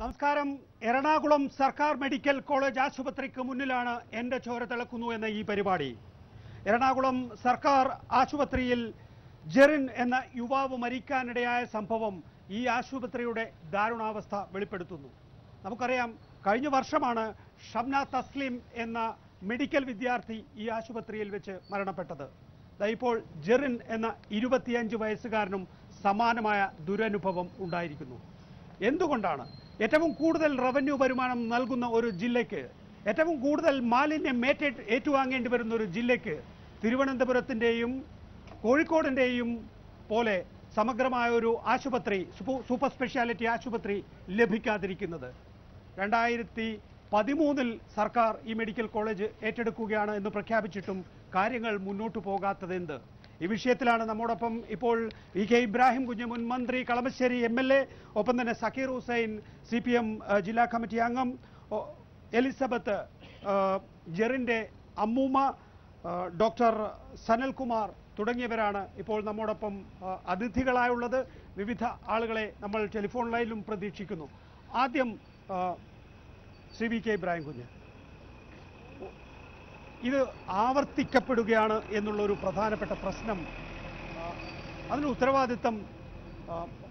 നമസ്കാരം. എറണാകുളം സർക്കാർ medical college ആശുപത്രിക്ക് മുന്നിലാണ് എൻ്റെ ചോര തിളക്കുന്നു എന്ന ഈ പരിപാടി. എറണാകുളം സർക്കാർ ആശുപത്രിയിൽ ജെറിൻ എന്ന യുവാവ് മരിക്കാനിടയായ സംഭവം ഈ ആശുപത്രിയുടെ ദാരുണാവസ്ഥ വെളിപ്പെടുത്തുന്നു. നമുക്കറിയാം, കഴിഞ്ഞ വർഷമാണ് ഷംന തസ്ലിം എന്ന മെഡിക്കൽ വിദ്യാർത്ഥി ഈ ആശുപത്രിയിൽ വെച്ച് മരണപ്പെട്ടത്. ഇപ്പോൾ ജെറിൻ എന്ന 25 വയസ്സുകാരനും സമാനമായ ദുരനുഭവം ഉണ്ടായിരിക്കുന്നു. എന്തുകൊണ്ടാണ് ഏറ്റവും കൂടുതൽ റവന്യൂ വരുമാനം നൽകുന്ന ഒരു ജില്ലയ്ക്ക്, ഏറ്റവും കൂടുതൽ മാലിന്യം ഏറ്റുവാങ്ങേണ്ടി വരുന്ന ഒരു ജില്ലയ്ക്ക് തിരുവനന്തപുരത്തിൻ്റെയും കോഴിക്കോടിൻ്റെയും പോലെ സമഗ്രമായ ഒരു ആശുപത്രി, സൂപ്പർ സ്പെഷ്യാലിറ്റി ആശുപത്രി ലഭിക്കാതിരിക്കുന്നത്? 2013 സർക്കാർ ഈ മെഡിക്കൽ കോളേജ് ഏറ്റെടുക്കുകയാണ് എന്ന് പ്രഖ്യാപിച്ചിട്ടും കാര്യങ്ങൾ മുന്നോട്ട് പോകാത്തത് എന്ത്? ഈ വിഷയത്തിലാണ് നമ്മോടൊപ്പം ഇപ്പോൾ ഇ കെ ഇബ്രാഹിം കുഞ്ഞ്, മുൻ മന്ത്രി, കളമശ്ശേരി MLA, ഒപ്പം തന്നെ സക്കീർ ഹുസൈൻ CPM ജില്ലാ കമ്മിറ്റി അംഗം, എലിസബത്ത് ജെറിൻ്റെ അമ്മൂമ്മ, ഡോക്ടർ സനൽകുമാർ തുടങ്ങിയവരാണ് ഇപ്പോൾ നമ്മോടൊപ്പം അതിഥികളായുള്ളത്. വിവിധ ആളുകളെ നമ്മൾ ടെലിഫോൺ ലൈനിലും പ്രതീക്ഷിക്കുന്നു. ആദ്യം ശ്രീ വി കെ ഇബ്രാഹിം കുഞ്ഞ്, ഇത് ആവർത്തിക്കപ്പെടുകയാണ് എന്നുള്ളൊരു പ്രധാനപ്പെട്ട പ്രശ്നം, അതിന് ഉത്തരവാദിത്തം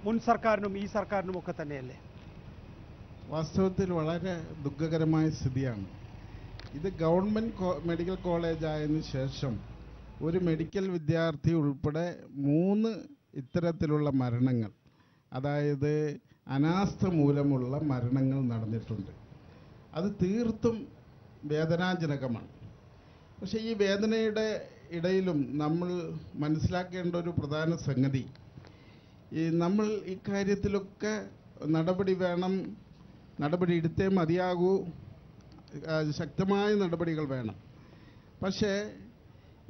മുൻ സർക്കാരിനും ഈ സർക്കാരിനും ഒക്കെ തന്നെയല്ലേ? വാസ്തവത്തിൽ വളരെ ദുഃഖകരമായ സ്ഥിതിയാണ് ഇത്. ഗവൺമെൻറ് മെഡിക്കൽ കോളേജ് ആയതിനു ശേഷം ഒരു മെഡിക്കൽ വിദ്യാർത്ഥി ഉൾപ്പെടെ 3 ഇത്തരത്തിലുള്ള മരണങ്ങൾ, അതായത് അനാസ്ഥ മൂലമുള്ള മരണങ്ങൾ നടന്നിട്ടുണ്ട്. അത് തീർത്തും വേദനാജനകമാണ്. പക്ഷേ ഈ വേദനയുടെ ഇടയിലും നമ്മൾ മനസ്സിലാക്കേണ്ട ഒരു പ്രധാന സംഗതി, നമ്മൾ ഇക്കാര്യത്തിലൊക്കെ നടപടി വേണം, നടപടി എടുത്തേ മതിയാകൂ, ശക്തമായ നടപടികൾ വേണം. പക്ഷേ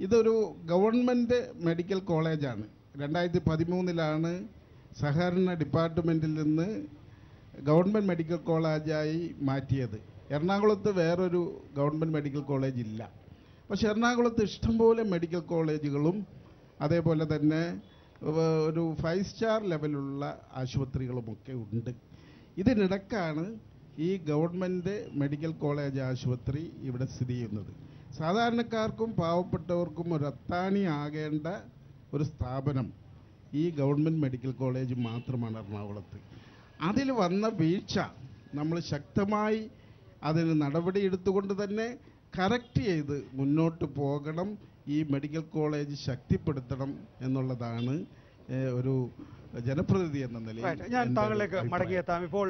ഇതൊരു ഗവൺമെൻറ് മെഡിക്കൽ കോളേജാണ്. 2013 സഹകരണ ഡിപ്പാർട്ട്മെൻറ്റിൽ നിന്ന് ഗവൺമെൻറ് മെഡിക്കൽ കോളേജായി മാറ്റിയത്. എറണാകുളത്ത് വേറൊരു ഗവൺമെൻറ് മെഡിക്കൽ കോളേജ് ഇല്ല. പക്ഷെ എറണാകുളത്ത് ഇഷ്ടംപോലെ മെഡിക്കൽ കോളേജുകളും അതേപോലെ തന്നെ ഒരു 5 സ്റ്റാർ ലെവലുള്ള ആശുപത്രികളുമൊക്കെ ഉണ്ട്. ഇതിനിടക്കാണ് ഈ ഗവൺമെൻറ് മെഡിക്കൽ കോളേജ് ആശുപത്രി ഇവിടെ സ്ഥിതി ചെയ്യുന്നത്. സാധാരണക്കാർക്കും പാവപ്പെട്ടവർക്കും ഒരു അത്താണിയാകേണ്ട ഒരു സ്ഥാപനം ഈ ഗവൺമെൻറ് മെഡിക്കൽ കോളേജ് മാത്രമാണ് എറണാകുളത്ത്. അതിൽ വന്ന വീഴ്ച നമ്മൾ ശക്തമായി അതിന് നടപടിയെടുത്തുകൊണ്ട് തന്നെ കറക്റ്റ് ചെയ്ത് മുന്നോട്ട് പോകണം. ഈ മെഡിക്കൽ കോളേജ് ശക്തിപ്പെടുത്തണം എന്നുള്ളതാണ് ഒരു ജനപ്രതിനിധി എന്ന നിലയിൽ ഞാൻ താങ്കളിലേക്ക് മടങ്ങിയെത്താം. ഇപ്പോൾ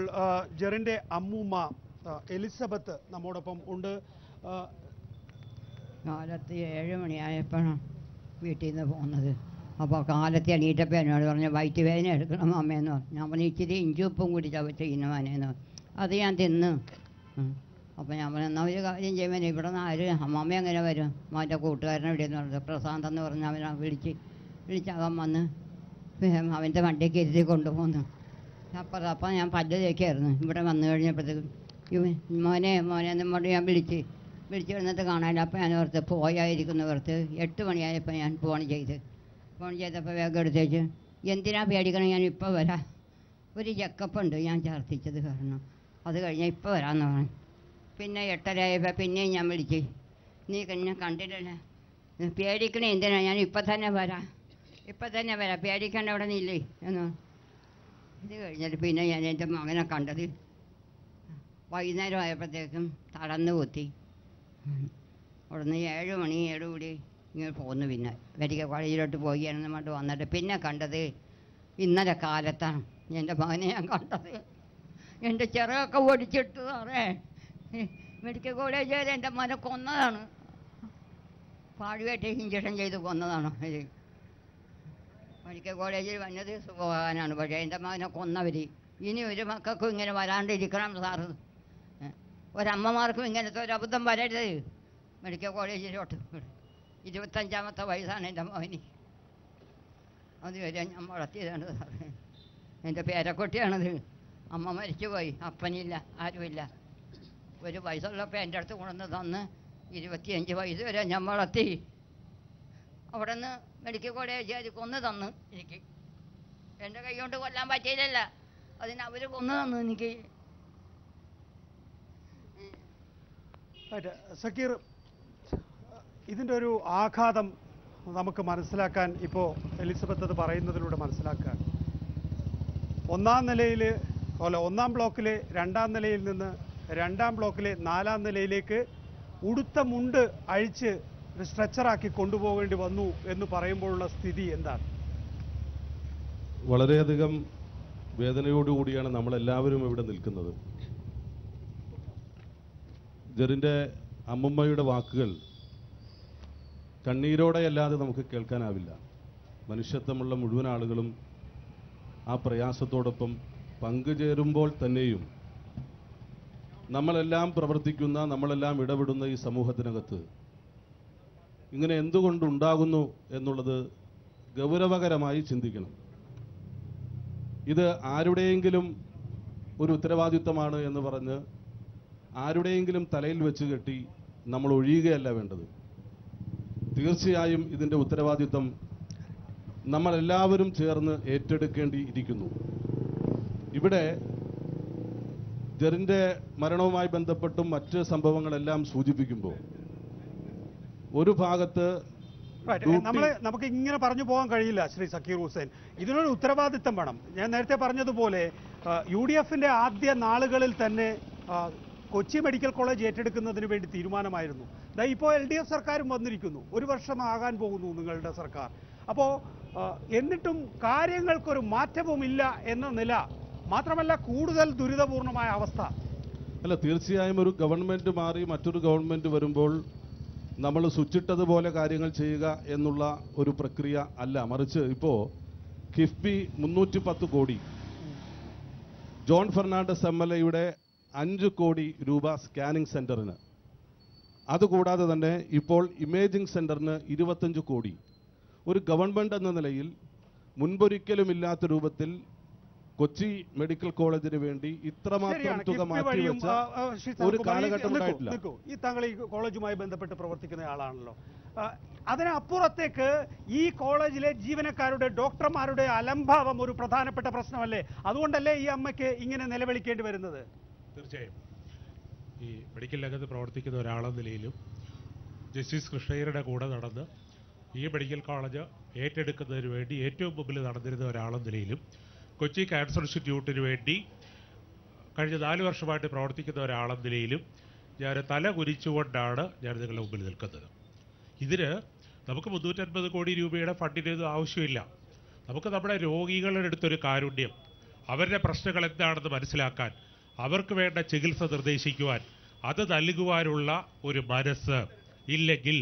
ജെറിൻ്റെ അമ്മൂമ്മ എലിസബത്ത് നമ്മോടൊപ്പം ഉണ്ട്. കാലത്ത് 7 മണിയായപ്പോഴാണ് വീട്ടിൽ നിന്ന് പോകുന്നത്. അപ്പോൾ കാലത്ത് എണീറ്റപ്പോൾ എന്നോട് പറഞ്ഞു വയറ്റുവേദന എടുക്കണം അമ്മയെന്ന് പറഞ്ഞു. ഞാൻ പറഞ്ഞു ഇച്ചിരി ഇഞ്ചി ഉപ്പും കൂടി ചവച്ചിരിക്കുന്ന മനേന്ന് പറഞ്ഞു. അത് ഞാൻ തിന്ന്. അപ്പോൾ ഞാൻ പറഞ്ഞു എന്നാൽ ഒരു കാര്യം ചെയ്യുമ്പോൾ ഇവിടെ നിന്ന് ആര് അമ്മമ്മ എങ്ങനെ വരും? അവൻ്റെ കൂട്ടുകാരനെ എവിടെയെന്ന് പറഞ്ഞത് പ്രശാന്ത് എന്ന് പറഞ്ഞ് അവനെ വിളിച്ചവൻ വന്ന് അവൻ്റെ വണ്ടിക്ക് ഇരുത്തി കൊണ്ടുപോകുന്നു. അപ്പം ഞാൻ പല്ല് തേക്കായിരുന്നു. ഇവിടെ വന്നു കഴിഞ്ഞപ്പോഴത്തേക്കും മോനെ എന്നോട് ഞാൻ വിളിച്ച് വന്നിട്ട് കാണാനില്ല. അപ്പം ഞാൻ ഓർത്ത് പോയായിരിക്കുന്നു. ഓർത്ത് 8 മണിയായപ്പോൾ ഞാൻ ഫോൺ ചെയ്തപ്പോൾ വേഗം എടുത്തേച്ച് എന്തിനാ പേടിക്കണം, ഞാൻ ഇപ്പോൾ വരാം, ഒരു ചെക്കപ്പ് ഉണ്ട് ഞാൻ ഛർദ്ദിച്ചത് കാരണം, അത് കഴിഞ്ഞാൽ ഇപ്പോൾ വരാമെന്ന് പറഞ്ഞു. പിന്നെ 8:30 പിന്നെയും ഞാൻ വിളിച്ച് നീ എന്നെ കണ്ടില്ലല്ലേ, പേടിക്കണേ എന്തിനാ, ഞാൻ ഇപ്പം തന്നെ വരാം പേടിക്കേണ്ട അവിടെ നിന്നില്ലേ എന്ന്. ഇത് കഴിഞ്ഞിട്ട് പിന്നെ ഞാൻ എൻ്റെ മകനെ കണ്ടത് വൈകുന്നേരം ആയപ്പോഴത്തേക്കും തടന്ന് കുത്തി. അവിടെ നിന്ന് 7 മണി 7 കൂടി ഇങ്ങനെ പോന്നു. പിന്നെ മെഡിക്കൽ കോളേജിലോട്ട് പോയി എന്നിട്ട് വന്നിട്ട് പിന്നെ കണ്ടത് ഇന്നലെ കാലത്താണ് എൻ്റെ മകനെ ഞാൻ കണ്ടത്. എൻ്റെ ചിറകൊക്കെ ഒടിച്ചിട്ട് സാറേ മെഡിക്കൽ കോളേജുകാർ എൻ്റെ മകനെ കൊന്നതാണ്. പാടുമായിട്ട് ഇഞ്ചക്ഷൻ ചെയ്ത് കൊന്നതാണ്. മെഡിക്കൽ കോളേജിൽ വന്നത് സുഖമാകാനാണ്. പക്ഷേ എൻ്റെ മകനെ കൊന്നവർ. ഇനി ഒരു മക്കൾക്കും ഇങ്ങനെ വരാണ്ടിരിക്കണം സാറ്. ഒരമ്മമാർക്കും ഇങ്ങനത്തെ ഒരു അബദ്ധം വരരുത്. മെഡിക്കൽ കോളേജിലോട്ട് 25ാമത്തെ വയസ്സാണ് എൻ്റെ മകന്. അതുവരെ ഞാൻ വളർത്തിയതാണ് സാറേ. എൻ്റെ പേരക്കുട്ടിയാണത്. അമ്മ മരിച്ചു പോയി, അപ്പനില്ല, ആരുമില്ല. ഒരു വയസ്സുള്ളപ്പോൾ എൻ്റെ അടുത്ത് കൊണ്ടുവന്ന് തന്ന് 25 വയസ്സ് വരെ ഞാൻ വളർത്തി. അവിടെ നിന്ന് മെഡിക്കൽ കോളേജുകാർ കൊന്നു തന്നു എനിക്ക്. എൻ്റെ കൈ കൊണ്ട് കൊല്ലാൻ പറ്റിയില്ലല്ല, അതിന് അവർ കൊന്നു തന്നു എനിക്ക്. സക്കീർ, ഇതിൻ്റെ ഒരു ആഘാതം നമുക്ക് മനസ്സിലാക്കാൻ ഇപ്പോൾ എലിസബത്ത് അത് പറയുന്നതിലൂടെ മനസ്സിലാക്കാൻ, ഒന്നാം ബ്ലോക്കിലെ 2-ാം നിലയിൽ നിന്ന് 2-ാം ബ്ലോക്കിലെ 4-ാം നിലയിലേക്ക് ഉടുത്ത മുണ്ട് അഴിച്ച് സ്ട്രെച്ചറാക്കി കൊണ്ടുപോകേണ്ടി വന്നു എന്ന് പറയുമ്പോഴുള്ള സ്ഥിതി എന്താണ്? വളരെയധികം വേദനയോടുകൂടിയാണ് നമ്മളെല്ലാവരും ഇവിടെ നിൽക്കുന്നത്. ജെറിൻ്റെ അമ്മമ്മയുടെ വാക്കുകൾ കണ്ണീരോടെയല്ലാതെ നമുക്ക് കേൾക്കാനാവില്ല. മനുഷ്യത്വമുള്ള മുഴുവൻ ആളുകളും ആ പ്രയാസത്തോടൊപ്പം പങ്കുചേരുമ്പോൾ തന്നെയും നമ്മളെല്ലാം പ്രവർത്തിക്കുന്ന, നമ്മളെല്ലാം ഇടപെടുന്ന ഈ സമൂഹത്തിനകത്ത് ഇങ്ങനെ എന്തുകൊണ്ടുണ്ടാകുന്നു എന്നുള്ളത് ഗൗരവകരമായി ചിന്തിക്കണം. ഇത് ആരുടെയെങ്കിലും ഒരു ഉത്തരവാദിത്തമാണ് എന്ന് പറഞ്ഞ് ആരുടെയെങ്കിലും തലയിൽ വെച്ച് കെട്ടി നമ്മൾ ഒഴിയുകയല്ല വേണ്ടത്. തീർച്ചയായും ഇതിൻ്റെ ഉത്തരവാദിത്തം നമ്മളെല്ലാവരും ചേർന്ന് ഏറ്റെടുക്കേണ്ടിയിരിക്കുന്നു. ഇവിടെ ജെറിൻ്റെ മരണവുമായി ബന്ധപ്പെട്ടും മറ്റ് സംഭവങ്ങളെല്ലാം സൂചിപ്പിക്കുമ്പോൾ ഒരു ഭാഗത്ത് നമുക്ക് ഇങ്ങനെ പറഞ്ഞു പോകാൻ കഴിയില്ല. ശ്രീ സക്കീർ ഹുസൈൻ, ഇതിനൊരു ഉത്തരവാദിത്തം വേണം. ഞാൻ നേരത്തെ പറഞ്ഞതുപോലെ UDFന്റെ ആദ്യ നാളുകളിൽ തന്നെ കൊച്ചി മെഡിക്കൽ കോളേജ് ഏറ്റെടുക്കുന്നതിന് വേണ്ടി തീരുമാനമായിരുന്നു. ഇപ്പോൾ LDF സർക്കാരും വന്നിരിക്കുന്നു, 1 വർഷമാകാൻ പോകുന്നു നിങ്ങളുടെ സർക്കാർ. അപ്പോൾ എന്നിട്ടും കാര്യങ്ങൾക്കൊരു മാറ്റവുമില്ല എന്ന നില, മാത്രമല്ല കൂടുതൽ ദുരിതപൂർണമായ അവസ്ഥ. അല്ല, തീർച്ചയായും ഒരു ഗവൺമെന്റ് മാറി മറ്റൊരു ഗവൺമെന്റ് വരുമ്പോൾ നമ്മൾ സ്വിച്ചിട്ടതുപോലെ കാര്യങ്ങൾ ചെയ്യുക എന്നുള്ള ഒരു പ്രക്രിയ അല്ല. മറിച്ച് ഇപ്പോൾ കിഫ്ബി 310 കോടി, ജോൺ ഫെർണാണ്ടസ് MLA 5 കോടി രൂപ സ്കാനിംഗ് സെന്ററിന്, അതുകൂടാതെ തന്നെ ഇപ്പോൾ ഇമേജിംഗ് സെന്ററിന് 25 കോടി. ഒരു ഗവൺമെന്റ് എന്ന നിലയിൽ മുൻപൊരിക്കലുമില്ലാത്ത രൂപത്തിൽ കൊച്ചി മെഡിക്കൽ കോളേജിന് വേണ്ടി ഇത്രമാത്രം തുക മാറ്റിവെച്ച ഒരു കാലഘട്ടം ഉണ്ടായിട്ടില്ല. ഈ താങ്കൾ ഈ കോളേജുമായി ബന്ധപ്പെട്ട് പ്രവർത്തിക്കുന്ന ആളാണല്ലോ. അതിനപ്പുറത്തേക്ക് ഈ കോളേജിലെ ജീവനക്കാരുടെ, ഡോക്ടർമാരുടെ അലംഭാവം ഒരു പ്രധാനപ്പെട്ട പ്രശ്നമല്ലേ? അതുകൊണ്ടല്ലേ ഈ അമ്മയ്ക്ക് ഇങ്ങനെ നിലവിളിക്കേണ്ടി വരുന്നത്? തീർച്ചയായും ഈ മെഡിക്കൽ രംഗത്ത് പ്രവർത്തിക്കുന്ന ഒരാളെന്ന നിലയിലും ജസ്റ്റിസ് കൃഷ്ണയ്യരുടെ കൂടെ നടന്ന് ഈ മെഡിക്കൽ കോളേജ് ഏറ്റെടുക്കുന്നതിന് വേണ്ടി ഏറ്റവും മുമ്പിൽ നടന്നിരുന്ന ഒരാളെന്ന നിലയിലും കൊച്ചി ക്യാൻസർ ഇൻസ്റ്റിറ്റ്യൂട്ടിന് വേണ്ടി കഴിഞ്ഞ 4 വർഷമായിട്ട് പ്രവർത്തിക്കുന്ന ഒരാളെന്ന നിലയിലും ഞാൻ തല കുനിച്ചുകൊണ്ടാണ് ഞാൻ നിങ്ങളുടെ മുമ്പിൽ നിൽക്കുന്നത്. ഇതിന് നമുക്ക് 350 കോടി രൂപയുടെ ഫണ്ടിന് ആവശ്യമില്ല. നമുക്ക് നമ്മുടെ രോഗികളുടെ അടുത്തൊരു കാരുണ്യം, അവരുടെ പ്രശ്നങ്ങൾ എന്താണെന്ന് മനസ്സിലാക്കാൻ, അവർക്ക് വേണ്ട ചികിത്സ നിർദ്ദേശിക്കുവാൻ, അത് നൽകുവാനുള്ള ഒരു മനസ്സ് ഇല്ലെങ്കിൽ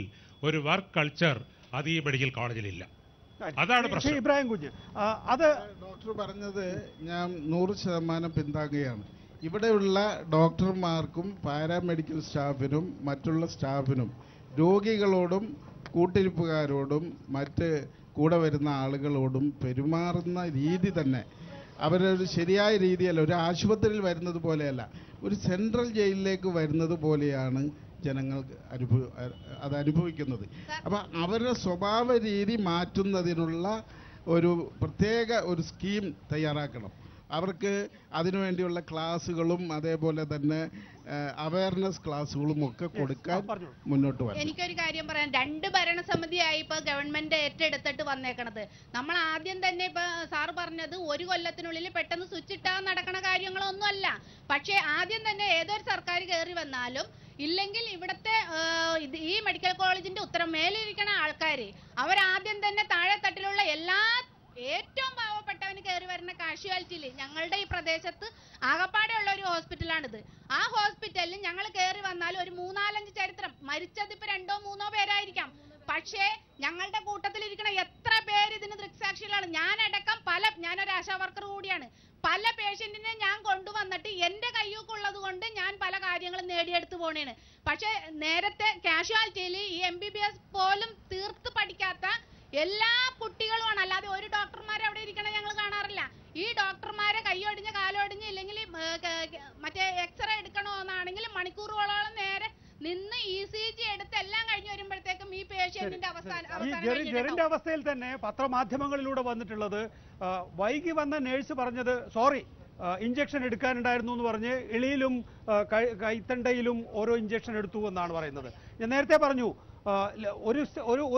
ഒരു വർക്ക് കൾച്ചർ അത് ഈ മെഡിക്കൽ കോളേജിലില്ല. അതാണ് പ്രശ്നം. ഇബ്രാഹിം കുഞ്ഞ്, അത് ഡോക്ടർ പറഞ്ഞത് ഞാൻ 100% പിന്താങ്ങുകയാണ്. ഇവിടെയുള്ള ഡോക്ടർമാർക്കും പാരാമെഡിക്കൽ സ്റ്റാഫിനും മറ്റുള്ള സ്റ്റാഫിനും രോഗികളോടും കൂട്ടിരിപ്പുകാരോടും മറ്റ് കൂടെ വരുന്ന ആളുകളോടും പെരുമാറുന്ന രീതി തന്നെ അവരൊരു ശരിയായ രീതിയല്ല. ഒരു ആശുപത്രിയിൽ വരുന്നത് പോലെയല്ല, ഒരു സെൻട്രൽ ജയിലിലേക്ക് വരുന്നത് പോലെയാണ് ജനങ്ങൾ അത് അനുഭവിക്കുന്നത്. അപ്പം അവരുടെ സ്വഭാവ രീതി മാറ്റുന്നതിനുള്ള ഒരു പ്രത്യേക ഒരു സ്കീം തയ്യാറാക്കണം. അവർക്ക് അതിനുവേണ്ടിയുള്ള ക്ലാസ്സുകളും അതേപോലെ തന്നെ അവയർനെസ് ക്ലാസ്സുകളും ഒക്കെ കൊടുക്കാൻ മുന്നോട്ട് വരണം. എനിക്കൊരു കാര്യം പറയാം. 2 ഭരണസമിതിയായി ഇപ്പൊ ഗവൺമെന്റ് ഏറ്റെടുത്തിട്ട് വന്നേക്കണത്. നമ്മൾ ആദ്യം തന്നെ ഇപ്പൊ സാറ് പറഞ്ഞത് 1 കൊല്ലത്തിനുള്ളിൽ പെട്ടെന്ന് സ്വിച്ച് ഇട്ടാൽ നടക്കണ കാര്യങ്ങളൊന്നുമല്ല. പക്ഷേ ആദ്യം തന്നെ ഏതൊരു സർക്കാർ കയറി വന്നാലും ഇല്ലെങ്കിൽ ഇവിടുത്തെ ഈ മെഡിക്കൽ കോളേജിന്റെ മേലിരിക്കണ ആൾക്കാര് അവരാദ്യം തന്നെ താഴെ തട്ടിലുള്ള ഏറ്റവും പാവപ്പെട്ടവന് കയറി വരുന്ന കാഷ്വാലിറ്റിയിൽ ഞങ്ങളുടെ ഈ പ്രദേശത്ത് ആകപ്പാടെയുള്ള ഒരു ഹോസ്പിറ്റലാണിത്. ആ ഹോസ്പിറ്റലിൽ ഞങ്ങൾ കയറി വന്നാൽ ഒരു 3-4 ചരിത്രം, മരിച്ചത് ഇപ്പൊ 2-3 പേരായിരിക്കാം. പക്ഷേ ഞങ്ങളുടെ കൂട്ടത്തിലിരിക്കണ എത്ര പേര് ഇതിന് ദൃക്സാക്ഷികളാണ്. ഞാനടക്കം ഞാനൊരു ആശാ വർക്കർ കൂടിയാണ്. പല പേഷ്യന്റിനെ ഞാൻ കൊണ്ടുവന്നിട്ട് എന്റെ കയ്യൂക്കുള്ളത് കൊണ്ട് ഞാൻ പല കാര്യങ്ങളും നേടിയെടുത്ത് പോണേണ്. പക്ഷെ നേരത്തെ കാഷ്വാലിറ്റിയിൽ ഈ MBBS പോലും തീർത്ത് പഠിക്കാത്ത എല്ലാ കുട്ടികളുമാണ്. അല്ലാതെ ഒരു ഡോക്ടർമാരെ അവിടെ ഇരിക്കണ ഞങ്ങൾ കാണാറില്ല. ഈ ഡോക്ടർമാരെ കൈയൊടിഞ്ഞ് കാലൊടിഞ്ഞ് ഇല്ലെങ്കിൽ മറ്റേ എക്സ്റേ എടുക്കണോന്നാണെങ്കിൽ മണിക്കൂറുകളോളം നേരെ നിന്ന് ECG എടുത്ത് എല്ലാം കഴിഞ്ഞ് വരുമ്പോഴത്തേക്കും ഈ പേഷ്യന്റിന്റെ ജെറിന്റെ അവസ്ഥയിൽ തന്നെ പത്രമാധ്യമങ്ങളിലൂടെ വന്നിട്ടുള്ളത്, വൈകി വന്ന നേഴ്സ് പറഞ്ഞത്, സോറി ഇഞ്ചക്ഷൻ എടുക്കാനുണ്ടായിരുന്നു എന്ന് പറഞ്ഞ് എളിയിലും കൈത്തണ്ടയിലും ഓരോ ഇഞ്ചക്ഷൻ എടുത്തു എന്നാണ് പറയുന്നത്. ഞാൻ നേരത്തെ പറഞ്ഞു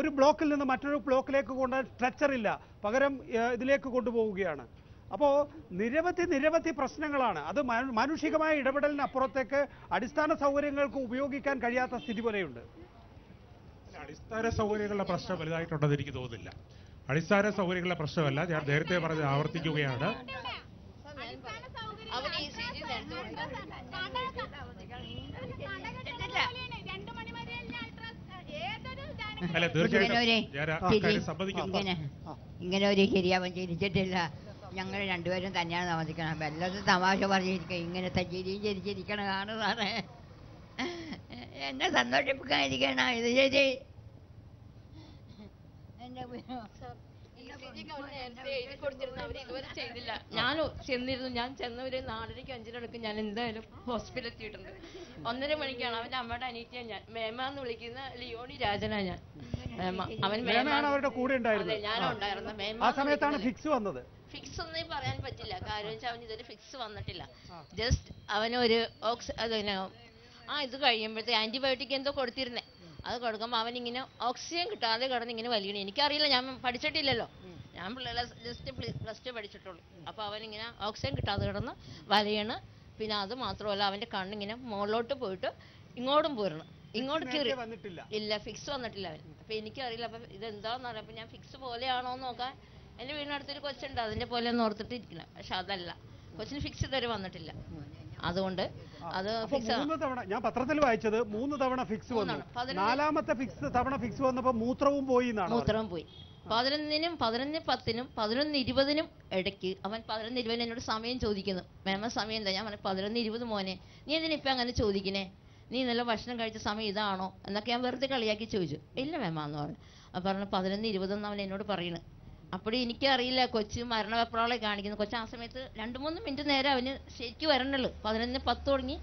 ഒരു ബ്ലോക്കിൽ നിന്ന് മറ്റൊരു ബ്ലോക്കിലേക്ക് കൊണ്ട് സ്ട്രെച്ചർ ഇല്ല, പകരം ഇതിലേക്ക് കൊണ്ടുപോവുകയാണ്. അപ്പോൾ നിരവധി പ്രശ്നങ്ങളാണ്. അത് മാനുഷികമായ ഇടപെടലിനപ്പുറത്തേക്ക് അടിസ്ഥാന സൗകര്യങ്ങൾക്ക് ഉപയോഗിക്കാൻ കഴിയാത്ത സ്ഥിതി പോലെയുണ്ട്. അടിസ്ഥാന സൗകര്യങ്ങളുടെ പ്രശ്നം വലുതായിട്ടുണ്ടെന്ന് എനിക്ക് തോന്നുന്നില്ല. അടിസ്ഥാന സൗകര്യങ്ങളുടെ പ്രശ്നമല്ല, ഞാൻ നേരത്തെ പറഞ്ഞ് ആവർത്തിക്കുകയാണ്. അല്ല, തീർച്ചയായിട്ടും സമ്മതിക്കുന്നു. ഇങ്ങനെ ഒരു ശരിയാവാൻ ചിരിച്ചിട്ടില്ല. ഞങ്ങൾ രണ്ടുപേരും തന്നെയാണ് താമസിക്കണം. വല്ലതും തമാശ പറഞ്ഞിരിക്കുക, ഇങ്ങനത്തെ ചിരിച്ചിരിക്കണ കാണുന്നതാണ് എന്നെ സന്തോഷിപ്പിക്കാതിരിക്കണം. ഇത് ശരി. ഇതുവരെ ചെയ്തില്ല. ഞാൻ ചെന്നിരുന്നു. ഞാൻ ചെന്നവര് 4:30 5:30 ഞാൻ എന്തായാലും ഹോസ്പിറ്റലിൽ എത്തിയിട്ടുണ്ട്. 1:30 മണിക്കാണ് അവന്റെ അമ്മയുടെ അനീറ്റിയാണ് ഞാൻ. മേമാന്ന് വിളിക്കുന്ന ലിയോണി രാജനാ ഞാൻ. അവൻ അവരുടെ കൂടെ ഉണ്ടായിരുന്നു. ഞാനുണ്ടായിരുന്നു. ആ സമയത്താണ് ഫിക്സ് വന്നത്. ഫിക്സ് ഒന്നും പറയാൻ പറ്റില്ല. കാര്യം വെച്ചാൽ അവന് ഇതൊരു ഫിക്സ് വന്നിട്ടില്ല. ജസ്റ്റ് അവനൊരു ഇത് കഴിയുമ്പോഴത്തെ ആന്റിബയോട്ടിക് എന്തോ കൊടുത്തിരുന്നേ. അത് കൊടുക്കുമ്പോൾ അവനിങ്ങനെ ഓക്സിജൻ കിട്ടാതെ കിടന്ന് ഇങ്ങനെ വലിയണേ. എനിക്കറിയില്ല, ഞാൻ പഠിച്ചിട്ടില്ലല്ലോ. ഞാൻ പിള്ളേരെ ജസ്റ്റ് +2 പഠിച്ചിട്ടുള്ളൂ. അപ്പോൾ അവനിങ്ങനെ ഓക്സിജൻ കിട്ടാതെ കിടന്ന് വലയണ്. പിന്നെ അത് മാത്രമല്ല, അവൻ്റെ കണ്ണിങ്ങനെ മുകളിലോട്ട് പോയിട്ട് ഇങ്ങോട്ടും പോരണം. ഇങ്ങോട്ട് കയറി ഇല്ല, ഫിക്സ് വന്നിട്ടില്ല അവൻ. അപ്പോൾ എനിക്കറിയില്ല. അപ്പം ഇതെന്താണെന്ന് അറിയാം. അപ്പം ഞാൻ ഫിക്സ് പോലെയാണോ എന്ന് നോക്കാൻ എൻ്റെ വീടിനടുത്തൊരു കൊച്ചുണ്ട്, അതിൻ്റെ പോലെ ഒന്ന് ഓർത്തിട്ട് ഇരിക്കണം. പക്ഷെ അതല്ല, കൊച്ചിന് ഫിക്സ് ഇതുവരെ വന്നിട്ടില്ല. അതുകൊണ്ട് അത് ഞാൻ പത്രത്തിൽ വായിച്ചത് 3 തവണ ഫിക്സ് വന്നു. 4ാമത്തെ തവണ ഫിക്സ് വന്നപ്പോൾ മൂത്രവും പോയി. മൂത്രവും പോയി. 11-നും 11:10-നും 11:20-നും ഇടയ്ക്ക് അവൻ 11:20 എന്നോട് സമയം ചോദിക്കുന്നു. മേമ സമയം എന്താ? ഞാൻ പറഞ്ഞു 11:20 മോനെ. നീ എന്തിനിപ്പം അങ്ങനെ ചോദിക്കണേ? നീ ഇന്നലെ ഭക്ഷണം കഴിച്ച സമയം ഇതാണോ എന്നൊക്കെ ഞാൻ വെറുതെ കളിയാക്കി ചോദിച്ചു. ഇല്ല മേമ എന്ന് പറഞ്ഞു. അപ്പം പറഞ്ഞു 11:20 അവൻ എന്നോട് പറയണ്. അപ്പോഴും എനിക്കറിയില്ല, കൊച്ചു മരണവെപ്രാളെ കാണിക്കുന്നു. കൊച്ചു ആ സമയത്ത് 2-3 മിനിറ്റ് നേരം അവന് ശരിക്കും വരണുള്ളൂ. 11:10 തുടങ്ങി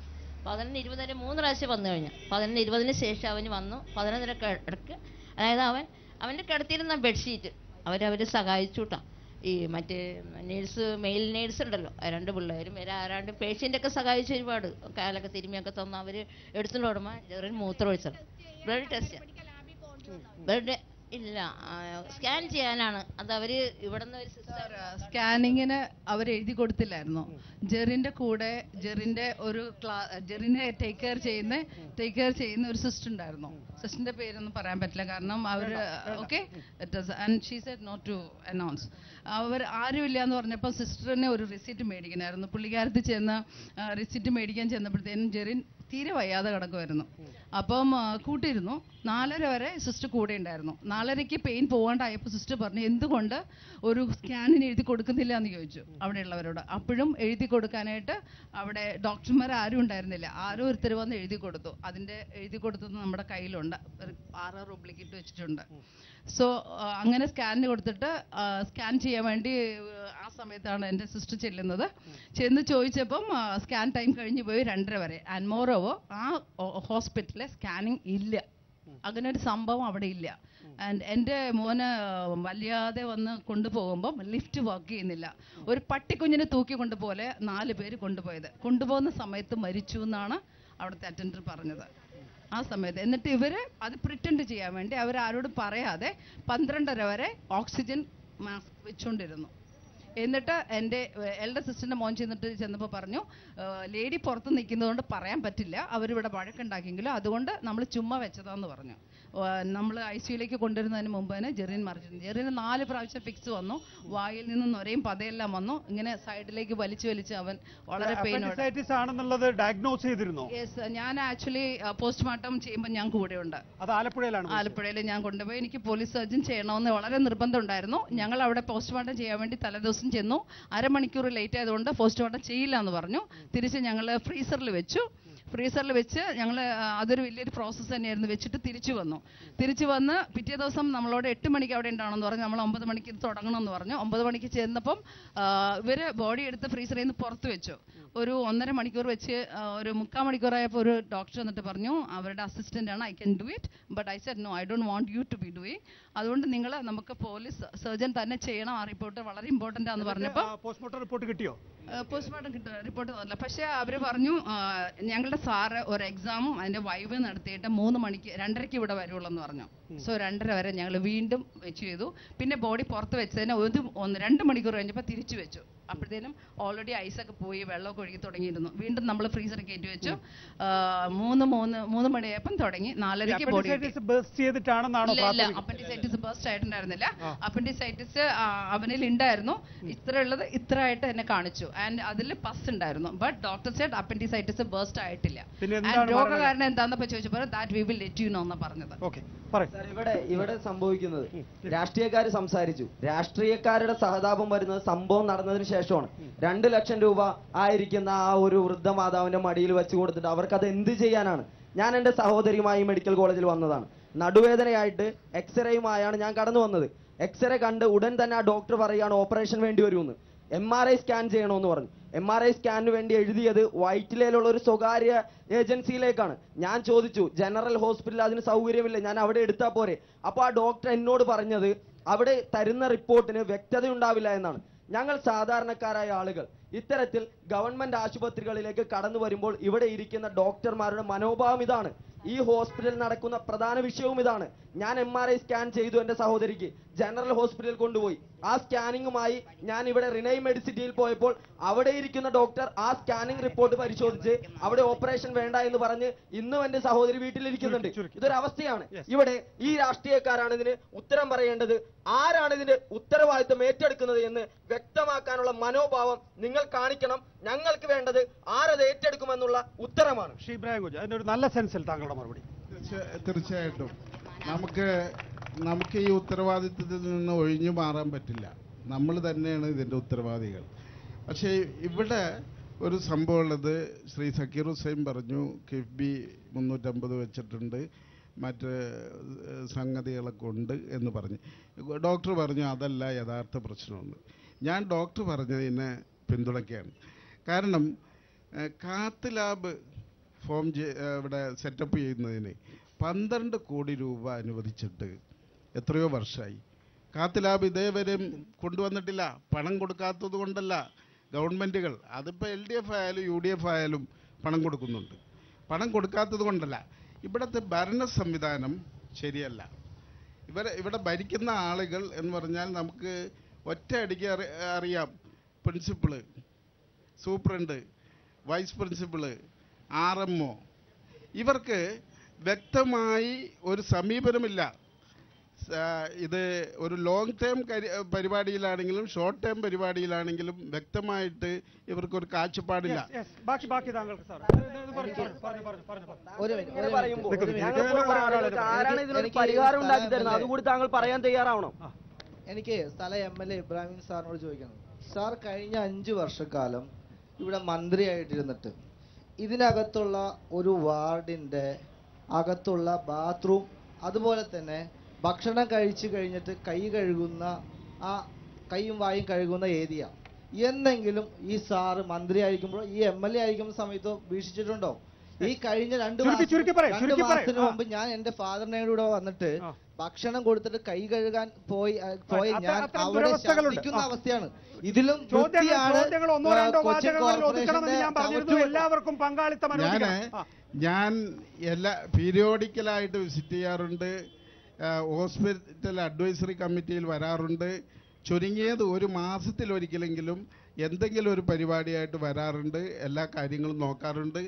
11:20 വരെ 3 പ്രാവശ്യം വന്നു കഴിഞ്ഞാൽ 11:20 ശേഷം അവന് വന്നു. 11:30 ഇടയ്ക്ക്, അതായത് അവൻ്റെ കിടത്തിയിരുന്ന ബെഡ്ഷീറ്റ് അവര് സഹായിച്ചു കേട്ടോ. ഈ മറ്റേ മെയിൽ നേഴ്സ് ഉണ്ടല്ലോ, 2 പിള്ളേരും ആരാണ്ട് പേഷ്യൻ്റൊക്കെ സഹായിച്ചു. ഒരുപാട് കാലൊക്കെ തിരുമ്മിയൊക്കെ തന്നു. അവർ എടുത്തുകൊണ്ട് ഓടുമ്പോൾ ചെറിയ മൂത്രം ഒഴിച്ചത്. ബ്ലഡ് ടെസ്റ്റ് ഇല്ല, സ്കാൻ ചെയ്യാനാണ്. അത് അവര് ഇവിടുന്ന് ഒരു സിസ്റ്റർ സ്കാനിങ്ങിന് അവർ എഴുതി കൊടുത്തില്ലായിരുന്നു. ജെറിന്റെ കൂടെ ജെറിനെ ടേക്ക് കെയർ ചെയ്യുന്ന ഒരു സിസ്റ്റർ ഉണ്ടായിരുന്നു. സിസ്റ്ററിന്റെ പേരൊന്നും പറയാൻ പറ്റില്ല, കാരണം അവർ okay and she said not to announce. അവർ ആരുമില്ല എന്ന് പറഞ്ഞപ്പോൾ സിസ്റ്ററിനെ ഒരു റിസീറ്റ് മേടിക്കണമായിരുന്നു. പുള്ളിക്കാരത്ത് ചെന്ന് റിസീറ്റ് മേടിക്കാൻ ചെന്നപ്പോഴത്തേനും ജെറിൻ തീരെ വയ്യാതെ കിടക്കുമായിരുന്നു. അപ്പം കൂട്ടിയിരുന്നു. 4:30 വരെ സിസ്റ്റർ കൂടെ ഉണ്ടായിരുന്നു. 4:30 പെയിൻ പോകാണ്ടായപ്പോൾ സിസ്റ്റർ പറഞ്ഞു എന്തുകൊണ്ട് ഒരു സ്കാനിന് എഴുതി കൊടുക്കുന്നില്ല എന്ന് ചോദിച്ചു അവിടെയുള്ളവരോട്. അപ്പോഴും എഴുതി കൊടുക്കാനായിട്ട് അവിടെ ഡോക്ടർമാർ ആരും ഉണ്ടായിരുന്നില്ല. ആരോ ഒരുത്തർ വന്ന് എഴുതി കൊടുത്തു. അതിൻ്റെ എഴുതി കൊടുത്തത് നമ്മുടെ കയ്യിലുണ്ട്, 6 റൂബിലേക്ക് വെച്ചിട്ടുണ്ട്. സോ അങ്ങനെ സ്കാനിന് കൊടുത്തിട്ട് സ്കാൻ ചെയ്യാൻ വേണ്ടി ആ സമയത്താണ് എൻ്റെ സിസ്റ്റർ ചെന്ന് ചോദിച്ചപ്പം സ്കാൻ ടൈം കഴിഞ്ഞ് പോയി 2:30 വരെ. ആൻഡ് മോറോവോ ആ ഹോസ്പിറ്റലിലെ സ്കാനിങ് ഇല്ല, അങ്ങനെ ഒരു സംഭവം അവിടെ ഇല്ല. ആൻഡ് എൻ്റെ മോനെ വല്ലാതെ വന്ന് കൊണ്ടുപോകുമ്പം ലിഫ്റ്റ് വർക്ക് ചെയ്യുന്നില്ല. ഒരു പട്ടിക്കുഞ്ഞിനെ തൂക്കി കൊണ്ടുപോലെ 4 പേര് കൊണ്ടുപോകുന്ന സമയത്ത് മരിച്ചു എന്നാണ് അവിടുത്തെ അറ്റൻഡർ പറഞ്ഞത് ആ സമയത്ത്. എന്നിട്ട് ഇവർ അത് പ്രിറ്റൻഡ് ചെയ്യാൻ വേണ്ടി അവരാരോടും പറയാതെ 12:30 വരെ ഓക്സിജൻ മാസ്ക് വെച്ചുകൊണ്ടിരുന്നു. എന്നിട്ട് എൻ്റെ എൽഡർ സിസ്റ്ററിൻ്റെ മോൻ ചെന്നപ്പോൾ പറഞ്ഞു ലേഡി പുറത്ത് നിൽക്കുന്നതുകൊണ്ട് പറയാൻ പറ്റില്ല, അവരിവിടെ വഴക്കുണ്ടാക്കിയെങ്കിലും അതുകൊണ്ട് നമ്മൾ ചുമ്മാ വെച്ചതാന്ന് പറഞ്ഞു. നമ്മൾ ICUലേക്ക് കൊണ്ടുവരുന്നതിന് മുമ്പ് തന്നെ ജെറിൻ മറിച്ചിരുന്നു. ജെറിന് 4 പ്രാവശ്യം ഫിക്സ് വന്നു. വായിൽ നിന്ന് നൊരയും പതയെല്ലാം വന്നു. ഇങ്ങനെ സൈഡിലേക്ക് വലിച്ച് അവൻ വളരെ പെയിനോട് ആണെന്നുള്ളത് ഡയഗ്നോസ് ചെയ്തിരുന്നു. യെസ്, ഞാൻ ആക്ച്വലി പോസ്റ്റ്മോർട്ടം ചെയ്യുമ്പോൾ ഞാൻ കൂടെയുണ്ട്. അത് ആലപ്പുഴയിൽ ഞാൻ കൊണ്ടുപോയി. എനിക്ക് പോലീസ് സർജൻ ചെയ്യണമെന്ന് വളരെ നിർബന്ധം ഉണ്ടായിരുന്നു. ഞങ്ങൾ അവിടെ പോസ്റ്റ്മോർട്ടം ചെയ്യാൻ വേണ്ടി തലേദിവസം ചെന്നു. 1/2 മണിക്കൂർ ലേറ്റ് ആയതുകൊണ്ട് പോസ്റ്റ്മോർട്ടം ചെയ്യില്ല എന്ന് പറഞ്ഞു. തിരിച്ച് ഞങ്ങൾ ഫ്രീസറിൽ വെച്ച് ഞങ്ങൾ അതൊരു വലിയൊരു പ്രോസസ്സ് തന്നെയായിരുന്നു. വെച്ചിട്ട് തിരിച്ചു വന്ന് പിറ്റേ ദിവസം നമ്മളോട് 8 മണിക്ക് അവിടെ ഉണ്ടാവണമെന്ന് പറഞ്ഞു. നമ്മൾ 9 മണിക്ക് തുടങ്ങണമെന്ന് പറഞ്ഞു. 9 മണിക്ക് ചെന്നപ്പം ഇവർ ബോഡി എടുത്ത് ഫ്രീസറിൽ നിന്ന് പുറത്ത് വെച്ചു. ഒരു 1.5 മണിക്കൂർ വെച്ച് ഒരു 3/4 മണിക്കൂറായപ്പോൾ ഒരു ഡോക്ടർ വന്നിട്ട് പറഞ്ഞു അവരുടെ അസിസ്റ്റൻ്റ് ആണ്, I can do it, but I said no, I don't want you to be doing. അതുകൊണ്ട് നമുക്ക് പോലീസ് സർജൻ തന്നെ ചെയ്യണം, ആ റിപ്പോർട്ട് വളരെ ഇമ്പോർട്ടൻ്റ് ആണെന്ന് പറഞ്ഞപ്പോൾ പോസ്റ്റ്മോർട്ടം റിപ്പോർട്ട് കിട്ടിയോ? പോസ്റ്റ്മോർട്ടം റിപ്പോർട്ട് തന്നില്ല. പക്ഷേ അവർ പറഞ്ഞു ഞങ്ങളുടെ സാറ് ഒരു എക്സാമും അതിൻ്റെ വൈവ് നടത്തിയിട്ട് 3 മണിക്ക് 2:30 ഇവിടെ വരുള്ളൂ എന്ന് പറഞ്ഞു. സോ 2:30 വരെ ഞങ്ങൾ വീണ്ടും വെച്ച് ചെയ്തു. പിന്നെ ബോഡി പുറത്ത് വെച്ചതിന് 2 മണിക്കൂർ കഴിഞ്ഞപ്പോൾ തിരിച്ചു വെച്ചു. അപ്പോഴത്തേനും ഓൾറെഡി ഐസൊക്കെ പോയി വെള്ളമൊക്കെ ഒഴുകി തുടങ്ങിയിരുന്നു. വീണ്ടും നമ്മൾ ഫ്രീസറിൽ കയറ്റി വെച്ചു. 3 മണിയായപ്പം തുടങ്ങി 4:30 ബോഡി അപ്പൻഡിസൈറ്റിസ് ബേസ്റ്റ് ആയിട്ടുണ്ടായിരുന്നില്ല. അപ്പൻഡിസൈറ്റിസ് അവനിൽ ഉണ്ടായിരുന്നു. ഇത്ര ഉള്ളത് ഇത്ര ആയിട്ട് എന്നെ കാണിച്ചു. ആൻഡ് അതിൽ പസ് ഉണ്ടായിരുന്നു. But doctor said appendicitis burst ആയിട്ടില്ല. രോഗകാരണം എന്താണെന്നപ്പോ ചോദിച്ചപ്പോൾ that we will let you know എന്നാ പറഞ്ഞത്. ഇവിടെ സംഭവിക്കുന്നത് രാഷ്ട്രീയക്കാർ സംസാരിച്ചു. രാഷ്ട്രീയക്കാരുടെ സഹതാപം വരുന്നത് സംഭവം നടന്നതിന് ശേഷമാണ്. 2 ലക്ഷം രൂപ ആയിരിക്കുന്ന ആ ഒരു വൃദ്ധമാതാവിന്റെ മടിയിൽ വെച്ച് കൊടുത്തിട്ട് അവർക്കത് എന്ത് ചെയ്യാനാണ്? ഞാൻ എൻ്റെ സഹോദരിയുമായി മെഡിക്കൽ കോളേജിൽ വന്നതാണ്. നടുവേദനയായിട്ട് എക്സ്റേയുമായാണ് ഞാൻ കടന്നു വന്നത്. എക്സ്റേ കണ്ട് ഉടൻ തന്നെ ആ ഡോക്ടർ പറയുകയാണ് ഓപ്പറേഷൻ വേണ്ടി വരുമെന്ന്. MRI സ്കാൻ ചെയ്യണമെന്ന് പറഞ്ഞു. MRI സ്കാനിന് വേണ്ടി എഴുതിയത് വൈറ്റിലയിലുള്ള ഒരു സ്വകാര്യ ഏജൻസിയിലേക്കാണ്. ഞാൻ ചോദിച്ചു, ജനറൽ ഹോസ്പിറ്റലിൽ അതിന് സൗകര്യമില്ല, ഞാൻ അവിടെ എടുത്താൽ പോരെ? അപ്പോൾ ആ ഡോക്ടർ എന്നോട് പറഞ്ഞത് അവിടെ തരുന്ന റിപ്പോർട്ടിന് വ്യക്തത ഉണ്ടാവില്ല എന്നാണ്. ഞങ്ങൾ സാധാരണക്കാരായ ആളുകൾ ഇത്തരത്തിൽ ഗവൺമെന്റ് ആശുപത്രികളിലേക്ക് കടന്നു വരുമ്പോൾ ഇവിടെ ഇരിക്കുന്ന ഡോക്ടർമാരുടെ മനോഭാവം ഇതാണ്. ഈ ഹോസ്പിറ്റലിൽ നടക്കുന്ന പ്രധാന വിഷയവും ഇതാണ്. ഞാൻ MRI സ്കാൻ ചെയ്തു എൻ്റെ സഹോദരിക്ക്, ജനറൽ ഹോസ്പിറ്റലിൽ കൊണ്ടുപോയി. ആ സ്കാനിങ്ങുമായി ഞാൻ ഇവിടെ റിനൈ മെഡിസിറ്റിയിൽ പോയപ്പോൾ അവിടെ ഇരിക്കുന്ന ഡോക്ടർ ആ സ്കാനിങ് റിപ്പോർട്ട് പരിശോധിച്ച് അവിടെ ഓപ്പറേഷൻ വേണ്ട എന്ന് പറഞ്ഞ് ഇന്നും എൻ്റെ സഹോദരി വീട്ടിലിരിക്കുന്നുണ്ട്. ഇതൊരു അവസ്ഥയാണ്. ഇവിടെ ഈ രാഷ്ട്രീയക്കാരാണ് ഇതിന് ഉത്തരം പറയേണ്ടത്. ആരാണ് ഇതിന്റെ ഉത്തരവാദിത്വം ഏറ്റെടുക്കുന്നത് എന്ന് വ്യക്തമാക്കാനുള്ള മനോഭാവം നിങ്ങൾ കാണിക്കണം. ഞങ്ങൾക്ക് വേണ്ടത് ആരത് ഏറ്റെടുക്കുമെന്നുള്ള ഉത്തരമാണ്. അതിനൊരു നല്ല സെൻസിൽ താങ്കളുടെ മറുപടി. തീർച്ചയായിട്ടും നമുക്ക് ഈ ഉത്തരവാദിത്വത്തിൽ നിന്ന് ഒഴിഞ്ഞു മാറാൻ പറ്റില്ല. നമ്മൾ തന്നെയാണ് ഇതിൻ്റെ ഉത്തരവാദികൾ. പക്ഷേ ഇവിടെ ഒരു സംഭവമുള്ളത്, ശ്രീ സക്കീർ ഹുസൈൻ പറഞ്ഞു കിഫ്ബി 350 വെച്ചിട്ടുണ്ട്, മറ്റ് സംഗതികളൊക്കെ ഉണ്ട് എന്ന് പറഞ്ഞു. ഡോക്ടർ പറഞ്ഞു അതല്ല യഥാർത്ഥ പ്രശ്നമെന്ന്. ഞാൻ ഡോക്ടർ പറഞ്ഞതിനെ പിന്തുണയ്ക്കുകയാണ്. കാരണം കാത്ത് ലാബ് ഇവിടെ സെറ്റപ്പ് ചെയ്യുന്നതിന് 12 കോടി രൂപ അനുവദിച്ചിട്ട് എത്രയോ വർഷമായി. കാത്ത് ലാബ് ഇതേവരെ കൊണ്ടുവന്നിട്ടില്ല. പണം കൊടുക്കാത്തത് കൊണ്ടല്ല. ഗവൺമെൻറ്റുകൾ അതിപ്പോൾ LDF ആയാലും UDF ആയാലും പണം കൊടുക്കുന്നുണ്ട്. പണം കൊടുക്കാത്തത് കൊണ്ടല്ല. ഇവിടുത്തെ ഭരണ സംവിധാനം ശരിയല്ല. ഇവിടെ ഭരിക്കുന്ന ആളുകൾ എന്ന് പറഞ്ഞാൽ നമുക്ക് ഒറ്റയടിക്ക് അറിയാം. Principal, superintendent, vice principal, RMO, ഇവർക്ക് വ്യക്തമായി ഒരു സമീപനമില്ല. ഇത് ഒരു ലോങ് ടേം പരിപാടിയിലാണെങ്കിലും ഷോർട്ട് ടേം പരിപാടിയിലാണെങ്കിലും വ്യക്തമായിട്ട് ഇവർക്കൊരു കാഴ്ചപ്പാടില്ല. പരിഹാരം ഉണ്ടാക്കി തരുന്നത് അതുകൂടി താങ്കൾ പറയാൻ തയ്യാറാവണം. എനിക്ക് സ്ഥല MLA ഇബ്രാഹിം സാറിനോട് ചോദിക്കണം. സാർ കഴിഞ്ഞ 5 വർഷക്കാലം ഇവിടെ മന്ത്രിയായിട്ടിരുന്നിട്ട് ഇതിനകത്തുള്ള ഒരു വാർഡിൻ്റെ അകത്തുള്ള ബാത്റൂം, അതുപോലെ തന്നെ ഭക്ഷണം കഴിച്ചു കഴിഞ്ഞിട്ട് കൈ കഴുകുന്ന ആ കൈയും വായും കഴുകുന്ന ഏരിയ എന്തെങ്കിലും ഈ സാറ് മന്ത്രി ആയിരിക്കുമ്പോൾ ഈ MLA ആയിരിക്കുന്ന സമയത്തോ വീക്ഷിച്ചിട്ടുണ്ടോ? ഈ കഴിഞ്ഞ 2 മാസത്തിന് മുമ്പ് ഞാൻ എൻ്റെ ഫാദറിനെ കൂടെ വന്നിട്ട് ഭക്ഷണം കൊടുത്തിട്ട് കൈ കഴുകാൻ പോയി ഞാൻ അവിടെ ശബ്ദിക്കുന്ന അവസ്ഥയാണ്. ഇതിലും ഞാൻ എല്ലാ പീരിയോഡിക്കലായിട്ട് വിസിറ്റ് ചെയ്യാറുണ്ട്. ഹോസ്പിറ്റൽ അഡ്വൈസറി കമ്മിറ്റിയിൽ വരാറുണ്ട്. ചുരുങ്ങിയത് 1 മാസത്തിലൊരിക്കലെങ്കിലും എന്തെങ്കിലും ഒരു പരിപാടിയായിട്ട് വരാറുണ്ട്. എല്ലാ കാര്യങ്ങളും നോക്കാറുണ്ട്.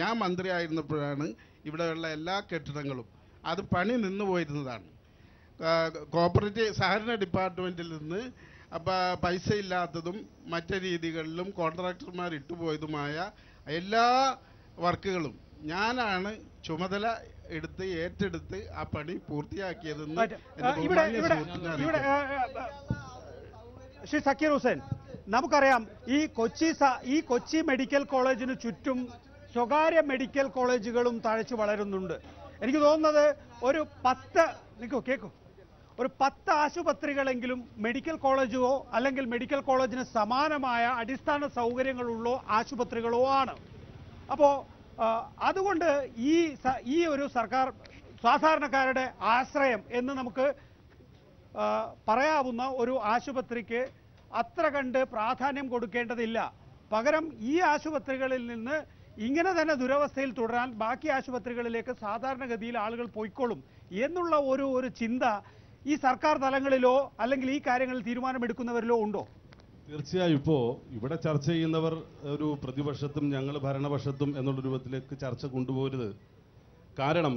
ഞാൻ മന്ത്രിയായിരുന്നപ്പോഴാണ് ഇവിടെയുള്ള എല്ലാ കെട്ടിടങ്ങളും അത് പണി നിന്നു പോയിരുന്നതാണ്. കോപ്പറേറ്റീവ് സഹകരണ ഡിപ്പാർട്ട്മെൻറ്റിൽ നിന്ന് പൈസ ഇല്ലാത്തതും മറ്റു രീതികളിലും കോൺട്രാക്ടർമാർ ഇട്ടുപോയതുമായ എല്ലാ വർക്കുകളും ഞാനാണ് ചുമതല ഏറ്റെടുത്ത് ആ പണി പൂർത്തിയാക്കിയതെന്ന് ശ്രീ സക്കീർ ഹുസൈൻ, നമുക്കറിയാം ഈ കൊച്ചി മെഡിക്കൽ കോളേജിന് ചുറ്റും സ്വകാര്യ മെഡിക്കൽ കോളേജുകളും തഴച്ചു വളരുന്നുണ്ട്. എനിക്ക് തോന്നുന്നത് ഒരു 10 ആശുപത്രികളെങ്കിലും മെഡിക്കൽ കോളേജോ അല്ലെങ്കിൽ മെഡിക്കൽ കോളേജിന് സമാനമായ അടിസ്ഥാന സൗകര്യങ്ങളുള്ള ആശുപത്രികളോ ആണ്. അപ്പോൾ അതുകൊണ്ട് ഈ ഒരു സർക്കാർ സാധാരണക്കാരുടെ ആശ്രയം എന്ന് നമുക്ക് പറയാവുന്ന ഒരു ആശുപത്രിക്ക് അത്ര കണ്ട് പ്രാധാന്യം കൊടുക്കേണ്ടതില്ല. പകരം ഈ ആശുപത്രികളിൽ നിന്ന് ഇങ്ങനെ തന്നെ ദുരവസ്ഥയിൽ തുടരാൻ ബാക്കി ആശുപത്രികളിലേക്ക് സാധാരണഗതിയിൽ ആളുകൾ പോയിക്കോളും എന്നുള്ള ഒരു ചിന്ത ഈ സർക്കാർ തലങ്ങളിലോ അല്ലെങ്കിൽ ഈ കാര്യങ്ങളിൽ തീരുമാനമെടുക്കുന്നവരിലോ ഉണ്ടോ? തീർച്ചയായും ഇപ്പോൾ ഇവിടെ ചർച്ച ചെയ്യുന്നവർ ഒരു പ്രതിപക്ഷത്തും ഞങ്ങൾ ഭരണപക്ഷത്തും എന്നുള്ള രൂപത്തിലേക്ക് ചർച്ച കൊണ്ടുപോകരുത്. കാരണം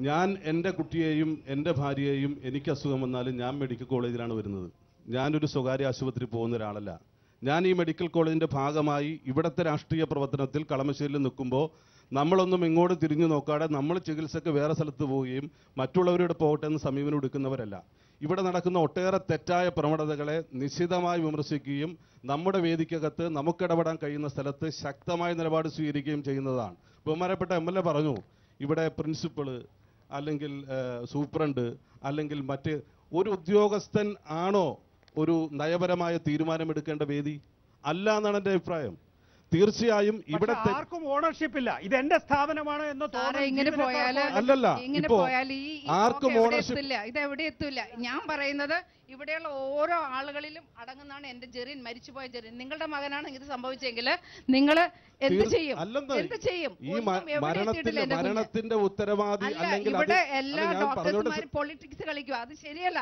ഞാൻ എൻ്റെ കുട്ടിയെയും എൻ്റെ ഭാര്യയെയും എനിക്ക് അസുഖം വന്നാലും ഞാൻ മെഡിക്കൽ കോളേജിലാണ് വരുന്നത്. ഞാനൊരു സ്വകാര്യ ആശുപത്രി പോകുന്ന ഒരാളല്ല. ഞാൻ ഈ മെഡിക്കൽ കോളേജിൻ്റെ ഭാഗമായി ഇവിടുത്തെ രാഷ്ട്രീയ പ്രവർത്തനത്തിൽ കളമശ്ശേരിയിൽ നിൽക്കുമ്പോൾ നമ്മളൊന്നും ഇങ്ങോട്ട് തിരിഞ്ഞു നോക്കാതെ നമ്മൾ ചികിത്സയ്ക്ക് വേറെ സ്ഥലത്ത് പോവുകയും മറ്റുള്ളവരോട് പോകട്ടെ എന്ന് സമീപനം എടുക്കുന്നവരല്ല. ഇവിടെ നടക്കുന്ന ഒട്ടേറെ തെറ്റായ പ്രവണതകളെ നിശിതമായി വിമർശിക്കുകയും നമ്മുടെ വേദിക്കകത്ത് നമുക്കിടപെടാൻ കഴിയുന്ന സ്ഥലത്ത് ശക്തമായ നിലപാട് സ്വീകരിക്കുകയും ചെയ്യുന്നതാണ്. ബഹുമാനപ്പെട്ട MLA പറഞ്ഞു, ഇവിടെ പ്രിൻസിപ്പള് അല്ലെങ്കിൽ സൂപ്രണ്ട് അല്ലെങ്കിൽ മറ്റ് ഒരു ഉദ്യോഗസ്ഥൻ ആണോ ഒരു നയപരമായ തീരുമാനമെടുക്കേണ്ട വേദി? അല്ല എന്നാണ് എൻ്റെ അഭിപ്രായം. തീർച്ചയായും ഇവിടെ ആർക്കും ഓണർഷിപ്പ് ഇല്ല. ഇത് എന്റെ സ്ഥാപനമാണ് എന്ന് അല്ലല്ല, ഇപ്പോ ആർക്കും ഓണർഷിപ്പ് ഇല്ല. ഇത് എവിടെ എത്തില്ല. ഞാൻ പറയുന്നത് ഇവിടെയുള്ള ഓരോ ആളുകളിലും അടങ്ങുന്നതാണ് എന്റെ ജെറിൻ, മരിച്ചുപോയ ജെറിൻ. നിങ്ങളുടെ മകനാണ് ഇത് സംഭവിച്ചെങ്കിൽ നിങ്ങൾ എന്ത് ചെയ്യും? എന്ത് ചെയ്യും? ഈ മരണത്തിന്റെ ഉത്തരവാദി അല്ലെങ്കിൽ ഇവിടെ എല്ലാ ഡോക്ടർമാരും പൊളിറ്റിക്സ് കളിക്കുക. അത് ശരിയല്ല.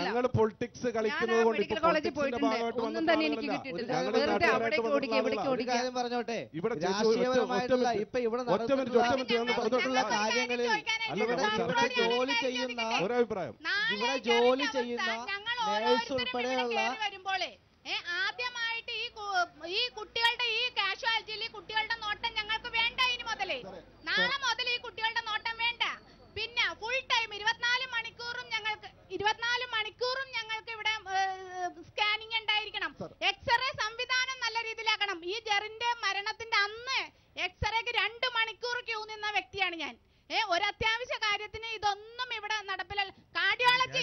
ഞങ്ങൾ പൊളിറ്റിക്സ് കളിക്കുന്നത് കൊണ്ട് മെഡിക്കൽ കോളേജിൽ പോയിട്ടുണ്ട്. ഒന്നും തന്നെ എനിക്ക് കിട്ടിയിട്ടില്ല. വെറുതെ അവിടേക്ക് ഓടിക്കുക, ഇവിടേക്ക് ഓടിക്കുക. പറഞ്ഞോട്ടെ, ഇവിടെ രാഷ്ട്രീയപരമായിട്ടുള്ള ഇപ്പൊ ഇവിടെ നടന്നിട്ടുള്ള കാര്യങ്ങളിൽ ജോലി ചെയ്യുന്ന നേഴ്സ് ഉൾപ്പെടെയുള്ള ആദ്യമായിട്ട് ഈ കുട്ടികളുടെ ഈ കാഷ്വാലിറ്റിയിൽ കുട്ടികളുടെ നോട്ടം ഞങ്ങൾക്ക് വേണ്ട. ഇനി മുതലേ നാളെ മുതൽ ഈ കുട്ടികളുടെ നോട്ടം വേണ്ട. പിന്നെ ഫുൾ ടൈം 24 മണിക്കൂറും ഞങ്ങൾക്ക് ഇവിടെ സ്കാനിങ് ഉണ്ടായിരിക്കണം. എക്സ്റേ സംവിധാനം നല്ല രീതിയിലാക്കണം. ഈ ജെറിന്റെ മരണത്തിന്റെ അന്ന് എക്സ്റേക്ക് 2 മണിക്കൂർ ക്യൂ നിന്ന വ്യക്തിയാണ് ഞാൻ. ഒരു അത്യാവശ്യ കാര്യത്തിന് ഇതൊന്നും ഇവിടെ നടപ്പിലല്ല. കാർഡിയോളജി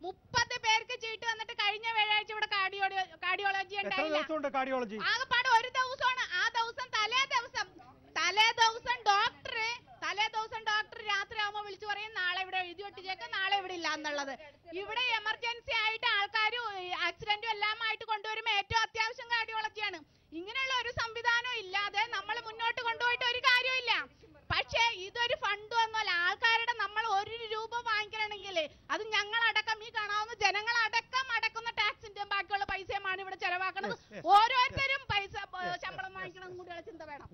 30 പേർക്ക് ചീട്ട് വന്നിട്ട് കഴിഞ്ഞ വ്യാഴാഴ്ച ഇവിടെ കാർഡിയോളജി ഉണ്ടായില്ല. ആകെപ്പാട് ഒരു ദിവസമാണ്. ആ ദിവസം തലേ ദിവസം ഡോക്ടർ രാത്രി ആവുമ്പോൾ വിളിച്ചു പറയും നാളെ ഇവിടെ എഴുതി ഒട്ടിച്ചേക്ക്, നാളെ ഇവിടെ ഇല്ല എന്നുള്ളത്. ഇവിടെ എമർജൻസി ആയിട്ട് ആൾക്കാർ ആക്സിഡന്റും എല്ലാമായിട്ട് കൊണ്ടുവരുമ്പോൾ ഏറ്റവും അത്യാവശ്യം കാർഡിയോളജിയാണ്. ഇങ്ങനെയുള്ള ഒരു സംവിധാനം ഇല്ലാതെ നമ്മൾ മുന്നോട്ട് കൊണ്ടുപോയിട്ട് ഒരു കാര്യമില്ല. പക്ഷേ ഇതൊരു ഫണ്ട് ഒന്നുമല്ല. ആൾക്കാരുടെ നമ്മൾ 1 രൂപ വാങ്ങിക്കണമെങ്കിൽ അത് ഞങ്ങളടക്കം, ഈ കാണാവുന്ന ജനങ്ങളടക്കം അടക്കുന്ന ടാക്സിന്റെ ബാക്കിയുള്ള പൈസയുമാണ് ഇവിടെ ചെലവാക്കുന്നത്. ഓരോരുത്തരും പൈസ ശമ്പളം വാങ്ങിക്കണം കൂടിയുള്ള ചിന്ത വേണം.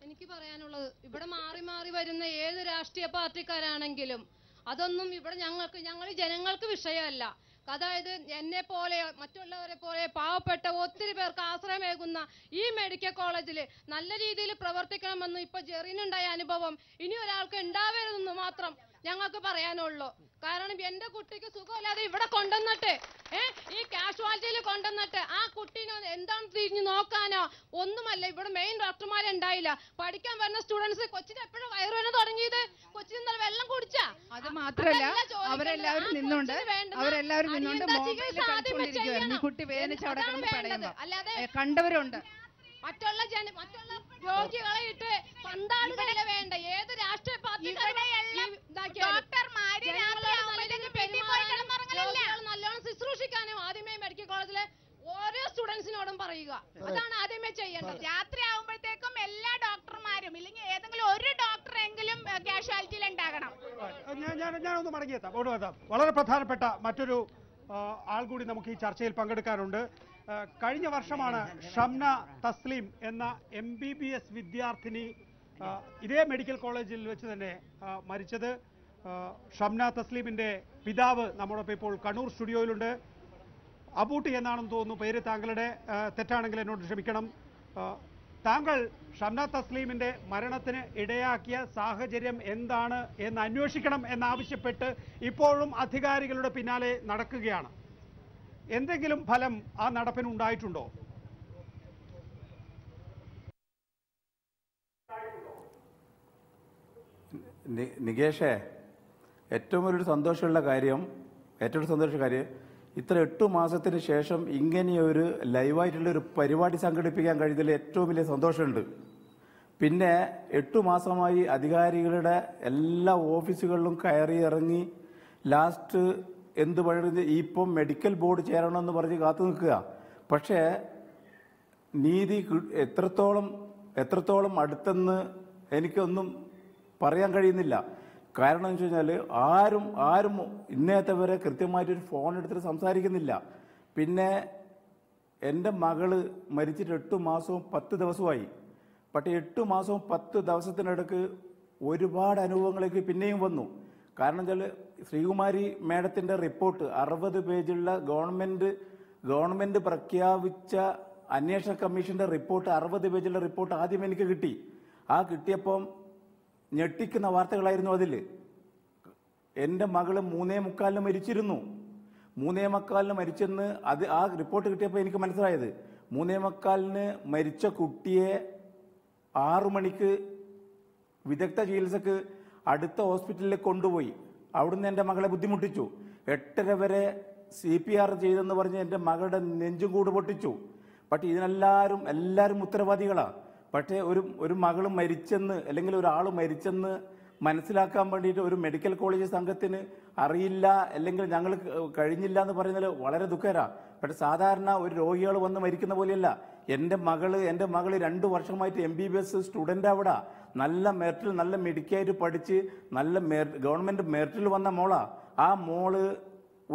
എനിക്ക് പറയാനുള്ളത്, ഇവിടെ മാറി മാറി വരുന്ന ഏത് രാഷ്ട്രീയ പാർട്ടിക്കാരാണെങ്കിലും അതൊന്നും ഇവിടെ ഞങ്ങൾ ജനങ്ങൾക്ക് വിഷയമല്ല. അതായത് എന്നെ പോലെ മറ്റുള്ളവരെ പോലെ പാവപ്പെട്ട ഒത്തിരി പേർക്ക് ആശ്രയമേകുന്ന ഈ മെഡിക്കൽ കോളേജിൽ നല്ല രീതിയിൽ പ്രവർത്തിക്കണമെന്ന് ഇപ്പൊ ജെറിനുണ്ടായ അനുഭവം ഇനി ഒരാൾക്ക് ഉണ്ടാവരുതെന്ന് മാത്രം ഞങ്ങൾക്ക് പറയാനുള്ളൂ. കാരണം എന്റെ കുട്ടിക്ക് സുഖമില്ലാതെ ഇവിടെ കൊണ്ടുവന്നിട്ട് ഈ കാഷ്വാലിറ്റിയിൽ കൊണ്ടുവന്നിട്ട് ആ കുട്ടീനെ എന്താണ് തിരിഞ്ഞു നോക്കാനോ ഒന്നുമല്ല. ഇവിടെ മെയിൻ ഡോക്ടർമാരുണ്ടായില്ല. പഠിക്കാൻ വരുന്ന സ്റ്റുഡൻസ് കൊച്ചിന് എപ്പോഴും വയറുവേദന തുടങ്ങിയത്, കൊച്ചിന് ഇന്നലെ വെള്ളം കുടിച്ചാ. അത് മാത്രല്ല അവരെല്ലാവരും നിന്നുണ്ട് കുട്ടി വേദനിച്ച് അവിടെ കിടന്ന് പടയുമ്പോ കണ്ടവരുണ്ട്. മറ്റുള്ള രോഗികളെ ഇട്ട് പന്താടുകയല്ല വേണ്ട. ഏത് രാഷ്ട്രീയ പാർട്ടി നല്ലോണം ശുശ്രൂഷിക്കാനും ആദ്യമേ മെഡിക്കൽ കോളേജിലെ ഓരോ സ്റ്റുഡൻസിനോടും പറയുക. അതാണ് ആദ്യമേ ചെയ്യേണ്ടത്. രാത്രി ആവുമ്പോഴത്തേക്കും എല്ലാ ഡോക്ടർമാരും ഇല്ലെങ്കിൽ ഏതെങ്കിലും ഒരു ഡോക്ടർ എങ്കിലും കാഷ്വാലിറ്റിയിൽ ഉണ്ടാകണം. ഞാനൊന്ന് മടങ്ങിയെത്താം. വളരെ പ്രധാനപ്പെട്ട മറ്റൊരു ആൾ കൂടി നമുക്ക് ഈ ചർച്ചയിൽ പങ്കെടുക്കാനുണ്ട്. കഴിഞ്ഞ വർഷമാണ് ഷംന തസ്ലീം എന്ന MBBS വിദ്യാർത്ഥിനി ഇതേ മെഡിക്കൽ കോളേജിൽ വെച്ച് തന്നെ മരിച്ചത്. ഷംന തസ്ലീമിന്റെ പിതാവ് നമ്മോടൊപ്പം ഇപ്പോൾ കണ്ണൂർ സ്റ്റുഡിയോയിലുണ്ട്. അബൂട്ടി എന്നാണെന്ന് തോന്നുന്നു പേര്. താങ്കളുടെ തെറ്റാണെങ്കിൽ എന്നോട് ക്ഷമിക്കണം. താങ്കൾ ഷംന തസ്ലീമിന്റെ മരണത്തിന് ഇടയാക്കിയ സാഹചര്യം എന്താണ് എന്ന് അന്വേഷിക്കണം എന്നാവശ്യപ്പെട്ട് ഇപ്പോഴും അധികാരികളുടെ പിന്നാലെ നടക്കുകയാണ്. എന്തെങ്കിലും ഫലം ആ നടപ്പിനുണ്ടായിട്ടുണ്ടോ? നികേഷേ, ഏറ്റവും ഒരു സന്തോഷമുള്ള കാര്യം ഇത്ര 8 മാസത്തിന് ശേഷം ഇങ്ങനെയൊരു ലൈവായിട്ടുള്ളൊരു പരിപാടി സംഘടിപ്പിക്കാൻ കഴിഞ്ഞതിൽ ഏറ്റവും വലിയ സന്തോഷമുണ്ട്. പിന്നെ 8 മാസമായി അധികാരികളുടെ എല്ലാ ഓഫീസുകളിലും കയറി ഇറങ്ങി ലാസ്റ്റ് എന്ത് പഴയ ഇപ്പം മെഡിക്കൽ ബോർഡ് ചേരണമെന്ന് പറഞ്ഞ് കാത്തു നിൽക്കുക. പക്ഷേ നീതി എത്രത്തോളം അടുത്തെന്ന് എനിക്കൊന്നും പറയാൻ കഴിയുന്നില്ല. കാരണം എന്ന് വെച്ച് കഴിഞ്ഞാൽ ആരും ഇന്നത്തെ വരെ കൃത്യമായിട്ടൊരു ഫോൺ എടുത്തിട്ട് സംസാരിക്കുന്നില്ല. പിന്നെ എൻ്റെ മകള് മരിച്ചിട്ട് 8 മാസവും 10 ദിവസമായി. പക്ഷേ 8 മാസവും 10 ദിവസത്തിനിടയ്ക്ക് ഒരുപാട് അനുഭവങ്ങളേക്ക് പിന്നെയും വന്നു. കാരണം വെച്ചാൽ ശ്രീകുമാരി മേഡത്തിൻ്റെ റിപ്പോർട്ട് 60 പേജുള്ള ഗവൺമെൻറ് പ്രഖ്യാപിച്ച അന്വേഷണ കമ്മീഷൻ്റെ റിപ്പോർട്ട് 60 പേജുള്ള റിപ്പോർട്ട് ആദ്യം എനിക്ക് കിട്ടി. ആ കിട്ടിയപ്പം ഞെട്ടിക്കുന്ന വാർത്തകളായിരുന്നു അതിൽ. എൻ്റെ മകള് 3:45 മരിച്ചിരുന്നു. 3:45 മരിച്ചെന്ന് ആ റിപ്പോർട്ട് കിട്ടിയപ്പോൾ എനിക്ക് മനസ്സിലായത് 3:45 മരിച്ച കുട്ടിയെ 6 മണിക്ക് വിദഗ്ധ ചികിത്സക്ക് അടുത്ത ഹോസ്പിറ്റലിൽ കൊണ്ടുപോയി. അവിടുന്ന് എൻ്റെ മകളെ ബുദ്ധിമുട്ടിച്ചു. 8:30 വരെ CPR ചെയ്തെന്ന് പറഞ്ഞ് എൻ്റെ മകളുടെ നെഞ്ചും കൂട് പൊട്ടിച്ചു. പക്ഷേ എല്ലാവരും ഉത്തരവാദികളാണ്. പക്ഷേ ഒരു മകൾ മരിച്ചെന്ന് അല്ലെങ്കിൽ ഒരാൾ മരിച്ചെന്ന് മനസ്സിലാക്കാൻ വേണ്ടിയിട്ട് ഒരു മെഡിക്കൽ കോളേജ് സംഘത്തിന് അറിയില്ല, അല്ലെങ്കിൽ ഞങ്ങൾ കഴിഞ്ഞില്ല എന്ന് പറയുന്നത് വളരെ ദുഃഖകരമാണ്. പക്ഷേ സാധാരണ ഒരു രോഗികൾ വന്ന് മരിക്കുന്ന പോലെയല്ല. എൻ്റെ മകള് 2 വർഷമായിട്ട് MBBS സ്റ്റുഡൻ്റ് അവിടെ നല്ല മെറിറ്റിൽ നല്ല മെഡിക്കായിട്ട് പഠിച്ച് നല്ല ഗവൺമെൻറ് മെറിറ്റിൽ വന്ന മോളാ. ആ മോള്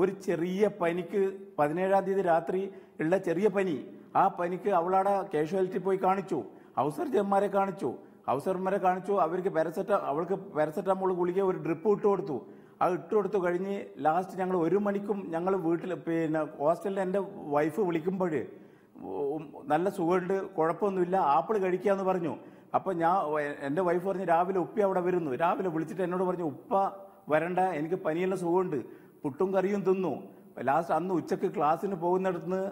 ഒരു ചെറിയ പനിക്ക് 17-ാം തീയതി രാത്രി ഉള്ള ചെറിയ പനി, ആ പനിക്ക് അവളവിടെ കാഷ്വാലിറ്റി പോയി കാണിച്ചു. ഔസർജന്മാരെ കാണിച്ചു. അവർക്ക് പാരസെറ്റമോൾ ഗുളിക ഒരു ഡ്രിപ്പ് ഇട്ട് കൊടുത്തു. അത് ഇട്ട് കൊടുത്തു കഴിഞ്ഞ് ലാസ്റ്റ് ഞങ്ങൾ 1 മണിക്കും ഞങ്ങൾ വീട്ടിൽ ഹോസ്റ്റലിൽ എൻ്റെ വൈഫ് വിളിക്കുമ്പോൾ നല്ല സുഖമുണ്ട്, കുഴപ്പമൊന്നുമില്ല, ആപ്പിൾ കഴിക്കാമെന്ന് പറഞ്ഞു. അപ്പോൾ എൻ്റെ വൈഫ് പറഞ്ഞ് രാവിലെ ഉപ്പ അവിടെ വരുന്നു. രാവിലെ വിളിച്ചിട്ട് എന്നോട് പറഞ്ഞു ഉപ്പ വരണ്ട, എനിക്ക് പനിയെല്ലാം സുഖമുണ്ട്, പുട്ടും കറിയും തിന്നു. ലാസ്റ്റ് അന്ന് ഉച്ചക്ക് ക്ലാസ്സിന് പോകുന്നിടത്തുനിന്ന്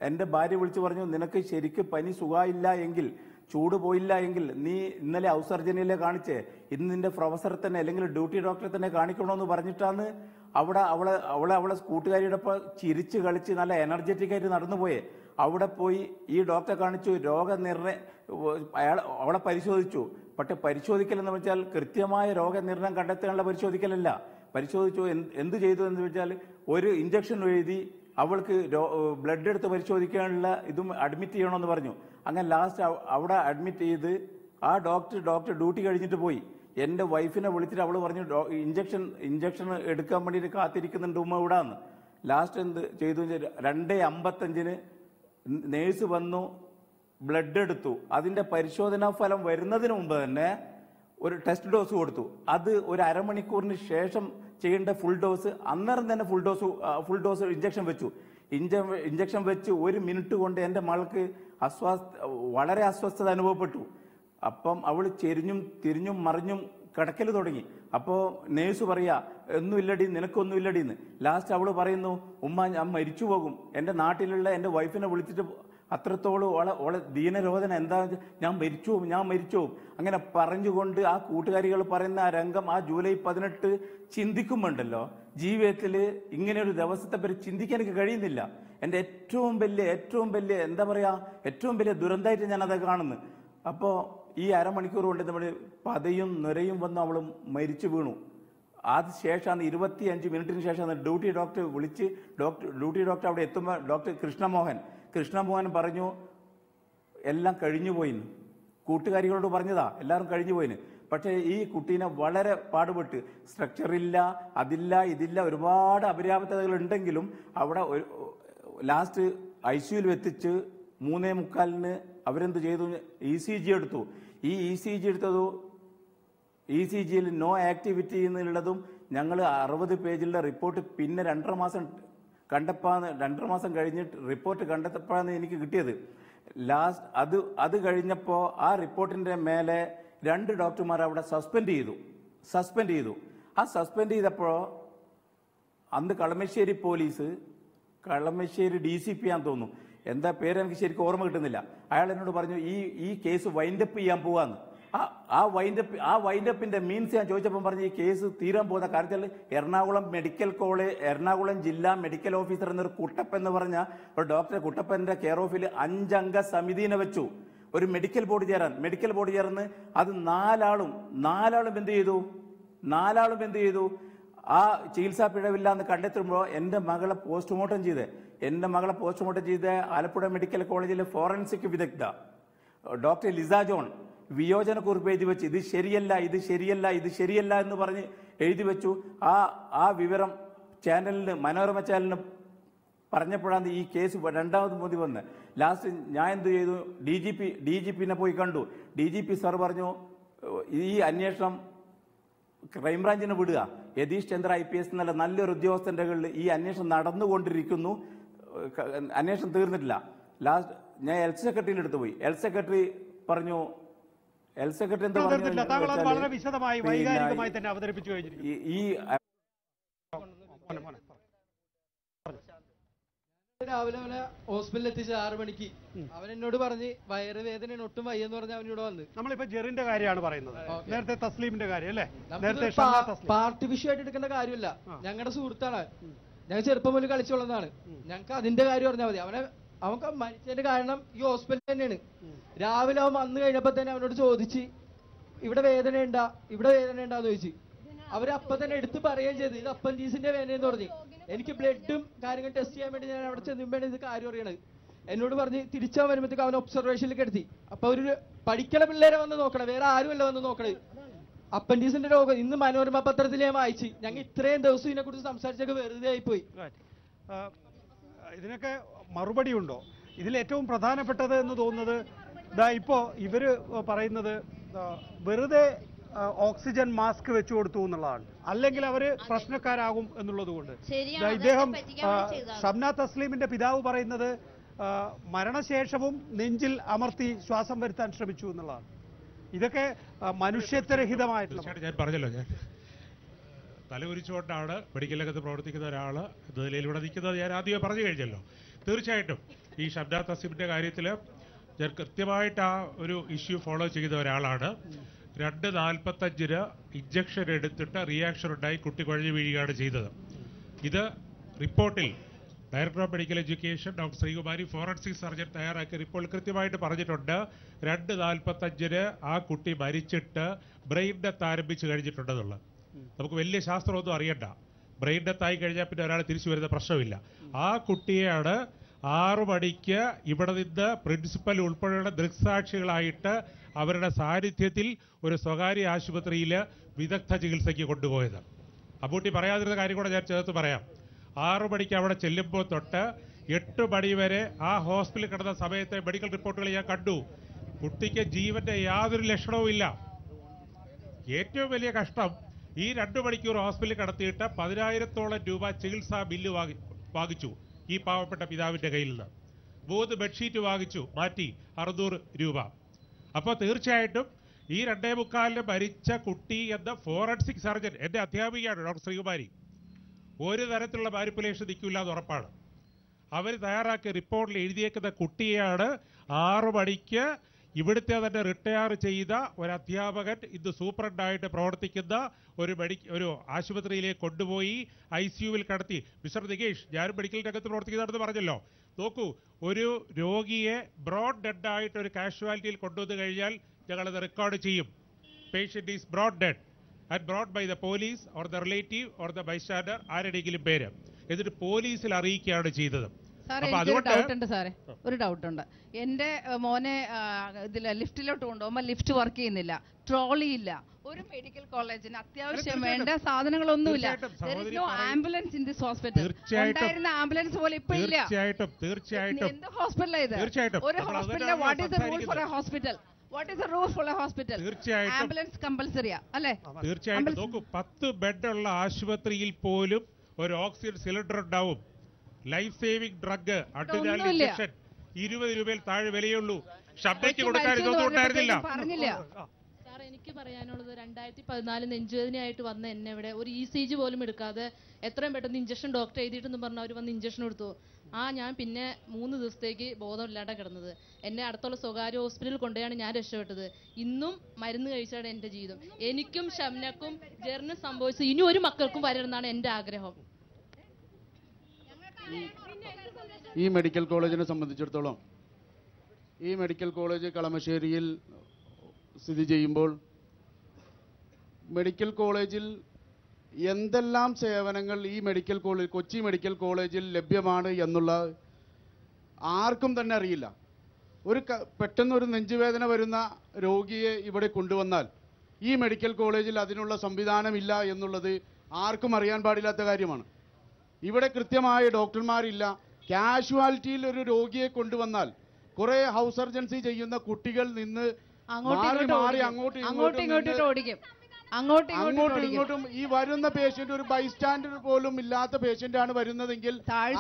എൻ്റെ ഭാര്യ വിളിച്ച് പറഞ്ഞു നിനക്ക് ശരിക്ക് പനി സുഖമില്ല എങ്കിൽ, ചൂട് പോയില്ല എങ്കിൽ നീ ഇന്നലെ ഔസർജനിയിലെ കാണിച്ചേ, ഇന്ന് നിന്റെ പ്രൊഫസറെ തന്നെ അല്ലെങ്കിൽ ഡ്യൂട്ടി ഡോക്ടറെ തന്നെ കാണിക്കണമെന്ന് പറഞ്ഞിട്ടാണ് അവളെ കൂട്ടുകാരിയുടെ ഒപ്പം ചിരിച്ച് കളിച്ച് നല്ല എനർജറ്റിക് ആയിട്ട് നടന്നുപോയേ. അവിടെ പോയി ഈ ഡോക്ടറെ കാണിച്ചു, അവളെ പരിശോധിച്ചു. പക്ഷെ പരിശോധിക്കലെന്ന് വെച്ചാൽ കൃത്യമായ രോഗനിർണയം കണ്ടെത്താനുള്ള പരിശോധിക്കലല്ല. പരിശോധിച്ചു എന്ത് ചെയ്തു എന്ന് വെച്ചാൽ ഒരു ഇഞ്ചക്ഷൻ എഴുതി അവൾക്ക് ബ്ലഡ് എടുത്ത് പരിശോധിക്കാനുള്ള ഇതും അഡ്മിറ്റ് ചെയ്യണമെന്ന് പറഞ്ഞു. അങ്ങനെ ലാസ്റ്റ് അവിടെ അഡ്മിറ്റ് ചെയ്ത് ആ ഡോക്ടർ ഡ്യൂട്ടി കഴിഞ്ഞിട്ട് പോയി. എൻ്റെ വൈഫിനെ വിളിച്ചിട്ട് അവൾ പറഞ്ഞു ഇഞ്ചക്ഷൻ എടുക്കാൻ വേണ്ടിയിട്ട് കാത്തിരിക്കുന്നുണ്ട് ഉമ്മ ഇവിടാന്ന്. ലാസ്റ്റ് എന്ത് ചെയ്തു 2:55 നേഴ്സ് വന്നു, ബ്ലഡ് എടുത്തു. അതിൻ്റെ പരിശോധനാ ഫലം വരുന്നതിന് മുമ്പ് തന്നെ ഒരു ടെസ്റ്റ് ഡോസ് കൊടുത്തു. അത് ഒരു അരമണിക്കൂറിന് ശേഷം ചെയ്യേണ്ട ഫുൾ ഡോസ് അന്നേരം തന്നെ ഫുൾ ഡോസ് ഇഞ്ചക്ഷൻ വെച്ചു. ഇഞ്ചക്ഷൻ വെച്ച് 1 മിനിറ്റ് കൊണ്ട് എൻ്റെ മകൾക്ക് വളരെ അസ്വസ്ഥത അനുഭവപ്പെട്ടു. അപ്പം അവൾ ചെരിഞ്ഞും തിരിഞ്ഞും മറിഞ്ഞും കിടക്കൽ തുടങ്ങി. അപ്പോൾ നേഴ്സ് പറയാ ഒന്നുമില്ലടി, നിനക്കൊന്നുമില്ലടിന്ന്. ലാസ്റ്റ് അവൾ പറയുന്നു ഉമ്മ ഞാൻ മരിച്ചു പോകും, എൻ്റെ നാട്ടിലുള്ള എൻ്റെ വൈഫിനെ വിളിച്ചിട്ട് അത്രത്തോളം ഓളെ ദീനരോധന എന്താ ഞാൻ മരിച്ചു പോകും. അങ്ങനെ പറഞ്ഞുകൊണ്ട് ആ കൂട്ടുകാരികൾ പറയുന്ന ആ രംഗം ആ ജൂലൈ 18 ചിന്തിക്കുമ്പോണ്ടല്ലോ ജീവിതത്തിൽ ഇങ്ങനെ ഒരു ദിവസത്തെ പറ്റി ചിന്തിക്കാൻ എനിക്ക് കഴിയുന്നില്ല. എൻ്റെ ഏറ്റവും വലിയ എന്താ പറയുക ഏറ്റവും വലിയ ദുരന്തമായിട്ട് ഞാനത് കാണുന്നു. അപ്പോൾ ഈ അരമണിക്കൂർ കൊണ്ട് നമ്മൾ പതയും നുരയും വന്ന് അവൾ മരിച്ചു വീണു. അത് ശേഷമാണ് 25 മിനിറ്റിന് ശേഷമാണ് ഡ്യൂട്ടി ഡോക്ടർ വിളിച്ച് ഡ്യൂട്ടി ഡോക്ടർ അവിടെ എത്തുമ്പോൾ ഡോക്ടർ കൃഷ്ണമോഹൻ പറഞ്ഞു എല്ലാം കഴിഞ്ഞു പോയിന്ന്. കൂട്ടുകാരികളോട് പറഞ്ഞതാ എല്ലാവരും കഴിഞ്ഞു പോയിന്. പക്ഷേ ഈ കുട്ടീനെ വളരെ പാടുപെട്ട് സ്ട്രക്ചറില്ല, ഇതില്ല ഒരുപാട് അപര്യാപ്തതകൾ ഉണ്ടെങ്കിലും അവിടെ ലാസ്റ്റ് ICUവിൽ എത്തിച്ച് 3:45 അവരെന്ത് ചെയ്തു ECG എടുത്തു. ഈ ECG എടുത്തതു ECGയിൽ നോ ആക്ടിവിറ്റി എന്നുള്ളതും ഞങ്ങൾ 60 പേജിലുള്ള റിപ്പോർട്ട് പിന്നെ 2.5 മാസം കഴിഞ്ഞിട്ട് റിപ്പോർട്ട് കണ്ടെത്തപ്പോഴാണ് എനിക്ക് കിട്ടിയത്. ലാസ്റ്റ് അത് കഴിഞ്ഞപ്പോൾ ആ റിപ്പോർട്ടിൻ്റെ മേലെ 2 ഡോക്ടർമാർ അവിടെ സസ്പെൻഡ് ചെയ്തു. ആ സസ്പെൻഡ് ചെയ്തപ്പോൾ അന്ന് കളമശ്ശേരി പോലീസ് കളമശ്ശേരി DCP ആണെന്ന് തോന്നുന്നു, എന്താ പേര് എനിക്ക് ശരിക്കും ഓർമ്മ കിട്ടുന്നില്ല, അയാൾ എന്നോട് പറഞ്ഞു ഈ കേസ് വൈൻഡപ്പ് ചെയ്യാൻ പോവാന്ന്. ആ വൈൻഡപ്പിന്റെ മീൻസ് ഞാൻ ചോദിച്ചപ്പോൾ പറഞ്ഞു ഈ കേസ് തീരാൻ പോകുന്ന കാര്യത്തിൽ എറണാകുളം ജില്ലാ മെഡിക്കൽ ഓഫീസർ എന്നൊരു കുട്ടപ്പൻ എന്ന് പറഞ്ഞ ഒരു ഡോക്ടർ കുട്ടപ്പന്റെ കെയർ ഓഫിൽ 5 അംഗ സമിതിനെ വെച്ചു ഒരു മെഡിക്കൽ ബോർഡ് ചേർന്ന് അത് നാലാളും എന്ത് ചെയ്തു ആ ചികിത്സാ പിഴവില്ല എന്ന് കണ്ടെത്തുമ്പോൾ എൻ്റെ മകളെ പോസ്റ്റ്മോർട്ടം ചെയ്ത് ആലപ്പുഴ മെഡിക്കൽ കോളേജിലെ ഫോറൻസിക് വിദഗ്ധ ഡോക്ടർ ലിസ ജോൺ വിയോജനക്കുറിപ്പ് എഴുതി വെച്ച് ഇത് ശരിയല്ല എന്ന് പറഞ്ഞ് എഴുതി വെച്ചു. ആ വിവരം മനോരമ ചാനലിന് പറഞ്ഞപ്പോഴാണ് ഈ കേസ് രണ്ടാമത് മോദി വന്ന്. ലാസ്റ്റ് ഞാൻ എന്ത് ചെയ്തു, ഡി ജി പിനെ പോയി കണ്ടു. DGP സാർ പറഞ്ഞു ഈ അന്വേഷണം ക്രൈംബ്രാഞ്ചിന് വിടുക. യതീഷ് ചന്ദ്ര IPS എന്നുള്ള നല്ലൊരു ഉദ്യോഗസ്ഥന്റെ ഈ അന്വേഷണം നടന്നുകൊണ്ടിരിക്കുന്നു, അന്വേഷണം തീർന്നിട്ടില്ല. ലാസ്റ്റ് ഞാൻ ഹെൽത്ത് സെക്രട്ടറിയുടെ അടുത്ത് പോയി. ഹെൽത്ത് സെക്രട്ടറി പറഞ്ഞു എന്താ വളരെ വിശദമായി വൈകാരികമായി തന്നെ അവതരിപ്പിച്ചു കഴിഞ്ഞിരിക്കുന്നു. രാവിലെ അവനെ ഹോസ്പിറ്റലിൽ എത്തിച്ച് 6 മണിക്ക് അവൻ എന്നോട് പറഞ്ഞ് വയറുവേദന ഒട്ടും വയ്യെന്ന് പറഞ്ഞ അവനോട് വന്ന്. നമ്മളിപ്പോ ജെറിന്റെ കാര്യമാണ് പറയുന്നത്, നേരത്തെ തസ്ലീമിന്റെ കാര്യം അല്ലേ? പാർട്ടി വിഷയമായിട്ട് എടുക്കേണ്ട കാര്യമില്ല. ഞങ്ങളുടെ സുഹൃത്താണ്, ഞങ്ങൾ ചെറുപ്പം മുതൽ കളിച്ചുള്ളതാണ്. ഞങ്ങൾക്ക് അതിന്റെ കാര്യം പറഞ്ഞാൽ മതി. അവൻ മരിച്ചതിന്റെ കാരണം ഈ ഹോസ്പിറ്റൽ തന്നെയാണ്. രാവിലെ അവൻ വന്നു കഴിഞ്ഞപ്പോ തന്നെ അവനോട് ചോദിച്ച് ഇവിടെ വേദന ഉണ്ടാന്ന് ചോദിച്ചു. അവരപ്പം തന്നെ എടുത്ത് പറയുകയും ചെയ്തു ഇത് അപ്പൻഡീസിന്റെ വേദനയെന്ന് പറഞ്ഞു. എനിക്ക് ബ്ലഡും കാര്യങ്ങൾ ടെസ്റ്റ് ചെയ്യാൻ വേണ്ടി ഞാൻ അവിടെ ചെന്നുമ്പോഴാണ് ഇത് കാര്യം അറിയണത്. എന്നോട് പറഞ്ഞ് തിരിച്ചാ വരുമ്പോഴത്തേക്ക് അവൻ ഒബ്സർവേഷനിലേക്ക് എടുത്തി. അപ്പൊ ഒരു പഠിക്കണ പിള്ളേരെ വന്ന് നോക്കണം, വേറെ ആരുമല്ല വന്ന് നോക്കണത്. അപ്പൻഡീസിന്റെ രോഗം ഇന്ന് മനോരമ പത്രത്തിൽ ഞാൻ വായിച്ചു. ഞങ്ങൾ ഇത്രയും ദിവസം ഇതിനെ കുറിച്ച് സംസാരിച്ചൊക്കെ വെറുതെ ആയിപ്പോയി. ഇതിനൊക്കെ മറുപടി ഉണ്ടോ? ഇതിൽ ഏറ്റവും പ്രധാനപ്പെട്ടത് എന്ന് തോന്നുന്നത് ഇപ്പോ ഇവര് പറയുന്നത് വെറുതെ ഓക്സിജൻ മാസ്ക് വെച്ചു കൊടുത്തു എന്നുള്ളതാണ്, അല്ലെങ്കിൽ അവര് പ്രശ്നക്കാരാകും എന്നുള്ളത് കൊണ്ട്. ഇദ്ദേഹം ഷംന തസ്ലീമിന്റെ പിതാവ് പറയുന്നത് മരണശേഷവും നെഞ്ചിൽ അമർത്തി ശ്വാസം വരുത്താൻ ശ്രമിച്ചു എന്നുള്ളതാണ്. ഇതൊക്കെ മനുഷ്യത്വരഹിതമായിട്ടുള്ള. ഞാൻ പറഞ്ഞല്ലോ, ഞാൻ തലകുരിച്ചുകൊണ്ടാണ് മെഡിക്കൽ രംഗത്ത് പ്രവർത്തിക്കുന്ന ഒരാൾ നിലയിലൂടെ നിൽക്കുന്നത് ഞാൻ ആദ്യമേ പറഞ്ഞു കഴിഞ്ഞല്ലോ. തീർച്ചയായിട്ടും ഈ ഷംന തസ്ലീമിന്റെ കാര്യത്തിൽ ഞാൻ കൃത്യമായിട്ട് ആ ഒരു ഇഷ്യൂ ഫോളോ ചെയ്ത ഒരാളാണ്. 2:45 ഇഞ്ചക്ഷൻ എടുത്തിട്ട് റിയാക്ഷൻ ഉണ്ടായി കുട്ടി കുഴഞ്ഞു വീഴുകയാണ് ചെയ്തത്. ഇത് റിപ്പോർട്ടിൽ director of medical education doctor Sreekumari forensic surgeon തയ്യാറാക്കിയ റിപ്പോർട്ട് കൃത്യമായിട്ട് പറഞ്ഞിട്ടുണ്ട്. 2:45 ആ കുട്ടി മരിച്ചിട്ട് ബ്രെയിൻ ഡെത്ത് ആരംഭിച്ചു കഴിഞ്ഞിട്ടുണ്ടെന്നുള്ളത്. നമുക്ക് വലിയ ശാസ്ത്രമൊന്നും അറിയണ്ട, ബ്രെയിൻ ഡെത്ത് ആയി കഴിഞ്ഞാൽ പിന്നെ ഒരാൾ തിരിച്ചു വരുന്ന പ്രശ്നമില്ല. ആ കുട്ടിയാണ് 6 മണിക്ക് ഇവിടെ നിന്ന് പ്രിൻസിപ്പൽ ഉൾപ്പെടെയുള്ള ദൃക്സാക്ഷികളായിട്ട് അവരുടെ സാന്നിധ്യത്തിൽ ഒരു സ്വകാര്യ ആശുപത്രിയിൽ വിദഗ്ധ ചികിത്സയ്ക്ക് കൊണ്ടുപോയത്. അബൂട്ടി പറയാതിരുന്ന കാര്യം കൂടെ ഞാൻ ചേർത്ത് പറയാം. 6 മണിക്ക് അവിടെ ചെല്ലുമ്പോൾ തൊട്ട് 8 മണി വരെ ആ ഹോസ്പിറ്റലിൽ കിടന്ന സമയത്തെ മെഡിക്കൽ റിപ്പോർട്ടുകൾ ഞാൻ കണ്ടു. കുട്ടിക്ക് ജീവന്റെ യാതൊരു ലക്ഷണവും ഇല്ല. ഏറ്റവും വലിയ കഷ്ടം, ഈ 2 മണിക്കൂർ ഹോസ്പിറ്റലിൽ കിടത്തിയിട്ട് 10,000-ഓളം രൂപ ചികിത്സാ ബില്ല് വാങ്ങിച്ചു ഈ പാവപ്പെട്ട പിതാവിന്റെ കയ്യിൽ നിന്ന്. 3 ബെഡ്ഷീറ്റ് വാങ്ങിച്ചു മാറ്റി 600 രൂപ. അപ്പോൾ തീർച്ചയായിട്ടും ഈ 2:45 മരിച്ച കുട്ടി എന്ന ഫോറൻസിക് സർജൻ എന്റെ അധ്യാപികയാണ് ഡോക്ടർ ശ്രീകുമാരി. ഒരു തരത്തിലുള്ള മാനിപ്പുലേഷൻ നിൽക്കില്ല എന്ന് ഉറപ്പാണ്. അവർ തയ്യാറാക്കിയ റിപ്പോർട്ടിൽ എഴുതിയേക്കുന്ന കുട്ടിയാണ് 6 മണിക്ക് ഇവിടുത്തെ തന്നെ റിട്ടയർ ചെയ്ത ഒരു അധ്യാപകൻ ഇന്ന് സൂപ്രണ്ടായിട്ട് പ്രവർത്തിക്കുന്ന ഒരു ആശുപത്രിയിലേക്ക് കൊണ്ടുപോയി ICUവിൽ കടത്തി. മിസ്റ്റർ നികേഷ്, ഞാനും മെഡിക്കൽ രംഗത്ത് പ്രവർത്തിക്കുന്നതാണെന്ന് പറഞ്ഞല്ലോ. നോക്കൂ, ഒരു രോഗിയെ ബ്രോഡ് ഡെഡ് ആയിട്ട് ഒരു കാഷ്വാലിറ്റിയിൽ കൊണ്ടുവന്നു കഴിഞ്ഞാൽ ഞങ്ങളത് റെക്കോർഡ് ചെയ്യും. Patient is brought dead and brought by the police or the relative or the bystander, ആരുടെയെങ്കിലും പേര്, എന്നിട്ട് പോലീസിൽ അറിയിക്കുകയാണ് ചെയ്തത്. ഒരു ഡൗട്ട് ഉണ്ട്. എന്റെ മോനെ ഇതിൽ ലിഫ്റ്റിലോട്ട് കൊണ്ടുപോകുമ്പോൾ ലിഫ്റ്റ് വർക്ക് ചെയ്യുന്നില്ല, ട്രോളി ഇല്ല, ഒരു മെഡിക്കൽ കോളേജിന് അത്യാവശ്യം വേണ്ട സാധനങ്ങളൊന്നുമില്ല. Ambulance in this hospital. ഉണ്ടായിരുന്ന ആംബുലൻസ് പോലെ ഇപ്പൊ ഇല്ല. തീർച്ചയായിട്ടും എന്ത് ഹോസ്പിറ്റലാ ഇത്? ഒരു hospital what is the rule for a hospital? What is the rule for a hospital? Ambulance കമ്പൽസറിയാ അല്ലേ? തീർച്ചയായിട്ടും. നോക്കൂ, 10 ബെഡുള്ള ആശുപത്രിയിൽ പോലും ഒരു ഓക്സിജൻ സിലിണ്ടർ ഉണ്ടാവും. Life saving drug adrenaline injection 20 രൂപയിൽ താഴെ വിലയുള്ളൂ. ശബ്ദയ്ക്ക് കൊടുക്കാൻ ഇതൊന്നും ഉണ്ടായിരുന്നില്ല. സാർ, എനിക്ക് പറയാനുള്ളത് 2014 നെഞ്ചുവേദനയായിട്ട് വന്ന എന്നെ ഇവിടെ ഒരു ECG പോലും എടുക്കാതെ എത്രയും പെട്ടെന്ന് ഇഞ്ചക്ഷൻ ഡോക്ടർ എഴുതിയിട്ടെന്ന് പറഞ്ഞാൽ അവർ വന്ന് ഇഞ്ചക്ഷൻ എടുത്തു. ഞാൻ പിന്നെ 3 ദിവസത്തേക്ക് ബോധമില്ലാതെ കിടന്നത്. എന്നെ അടുത്തുള്ള സ്വകാര്യ ഹോസ്പിറ്റലിൽ കൊണ്ടുപോയാണ് ഞാൻ രക്ഷപ്പെട്ടത്. ഇന്നും മരുന്ന് കഴിച്ചാണ് എൻ്റെ ജീവിതം. എനിക്കും ഷംനക്കും ജെറിനും സംഭവിച്ചത് ഇനി ഒരു മക്കൾക്കും വരണമെന്നാണ് എൻ്റെ ആഗ്രഹം. ഈ മെഡിക്കൽ കോളേജിനെ സംബന്ധിച്ചിടത്തോളം, ഈ മെഡിക്കൽ കോളേജ് കളമശ്ശേരിയിൽ സ്ഥിതി ചെയ്യുമ്പോൾ മെഡിക്കൽ കോളേജിൽ എന്തെല്ലാം സേവനങ്ങൾ ഈ മെഡിക്കൽ കോളേജ് കൊച്ചി മെഡിക്കൽ കോളേജിൽ ലഭ്യമാണ് എന്നുള്ള ആർക്കും തന്നെ അറിയില്ല. പെട്ടെന്നൊരു നെഞ്ചുവേദന വരുന്ന രോഗിയെ ഇവിടെ കൊണ്ടുവന്നാൽ ഈ മെഡിക്കൽ കോളേജിൽ അതിനുള്ള സംവിധാനമില്ല എന്നുള്ളത് ആർക്കും അറിയാൻ പാടില്ലാത്ത കാര്യമാണ്. ഇവിടെ കൃത്യമായ ഡോക്ടർമാരില്ല. കാഷ്വാലിറ്റിയിൽ ഒരു രോഗിയെ കൊണ്ടുവന്നാൽ കുറെ ഹൗസ് സർജൻസി ചെയ്യുന്ന കുട്ടികൾ നിന്ന് മാറി അങ്ങോട്ടും ഇങ്ങോട്ടും ഈ വരുന്ന പേഷ്യന്റ് ഒരു ബൈസ്റ്റാൻഡർ പോലും ഇല്ലാത്ത പേഷ്യന്റ് ആണ് വരുന്നതെങ്കിൽ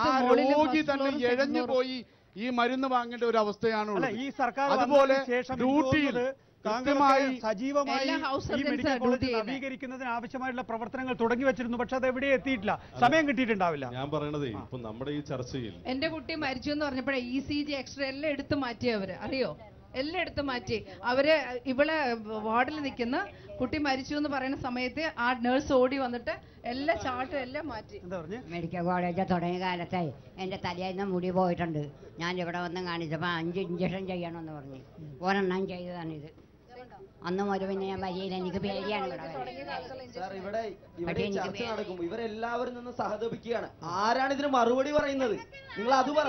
ആ രോഗി തന്നെ ഇഴഞ്ഞു പോയി ഈ മരുന്ന് വാങ്ങേണ്ട ഒരു അവസ്ഥയാണുള്ളത്. ഈ സർക്കാർ അതുപോലെ ഡ്യൂട്ടിയിൽ കൃത്യമായി സജീവമായി ഈ മെഡിക്കൽ കോളേജ് നവീകരിക്കുന്നതിന് ആവശ്യമായിട്ടുള്ള പ്രവർത്തനങ്ങൾ തുടങ്ങി വെച്ചിരുന്നു. പക്ഷെ അത് എവിടെ എത്തിയിട്ടില്ല, സമയം കിട്ടിയിട്ടുണ്ടാവില്ല. ഞാൻ പറയണത് ഇപ്പൊ നമ്മുടെ ഈ ചർച്ചയിൽ എന്റെ കുട്ടി മരിച്ചു എന്ന് പറഞ്ഞപ്പോഴേ ECG എക്സ്റേ എല്ലാം എടുത്തു മാറ്റിയവര് അറിയോ, എല്ലാം എടുത്തു മാറ്റി. അവര് ഇവിടെ വാർഡിൽ നിൽക്കുന്ന കുട്ടി മരിച്ചു എന്ന് പറയുന്ന സമയത്ത് ആ നേഴ്സ് ഓടി വന്നിട്ട് എല്ലാ ചാർട്ടും എല്ലാം മാറ്റി. മെഡിക്കൽ കോളേജ് തുടങ്ങിയ കാലത്തെ എൻ്റെ തലേന്ന് മുടി പോയിട്ടുണ്ട്. ഞാൻ ഇവിടെ വന്ന് കാണിച്ചപ്പോൾ 5 ഇഞ്ചക്ഷൻ ചെയ്യണമെന്ന് പറഞ്ഞു. ഒരെണ്ണം ചെയ്തതാണിത്. അന്ന് മുതൽ പിന്നെ ഞാൻ വരിയില്ല, എനിക്ക് പേടിയാണ് ഇവിടെ ചർച്ച നടക്കും. ഇവരെല്ലാവരും നിന്ന് സഹതപിക്കുകയാണ്. ആരാണ് ഇതിന് മറുപടി പറയുന്നത്? നിങ്ങൾ അത് പറ.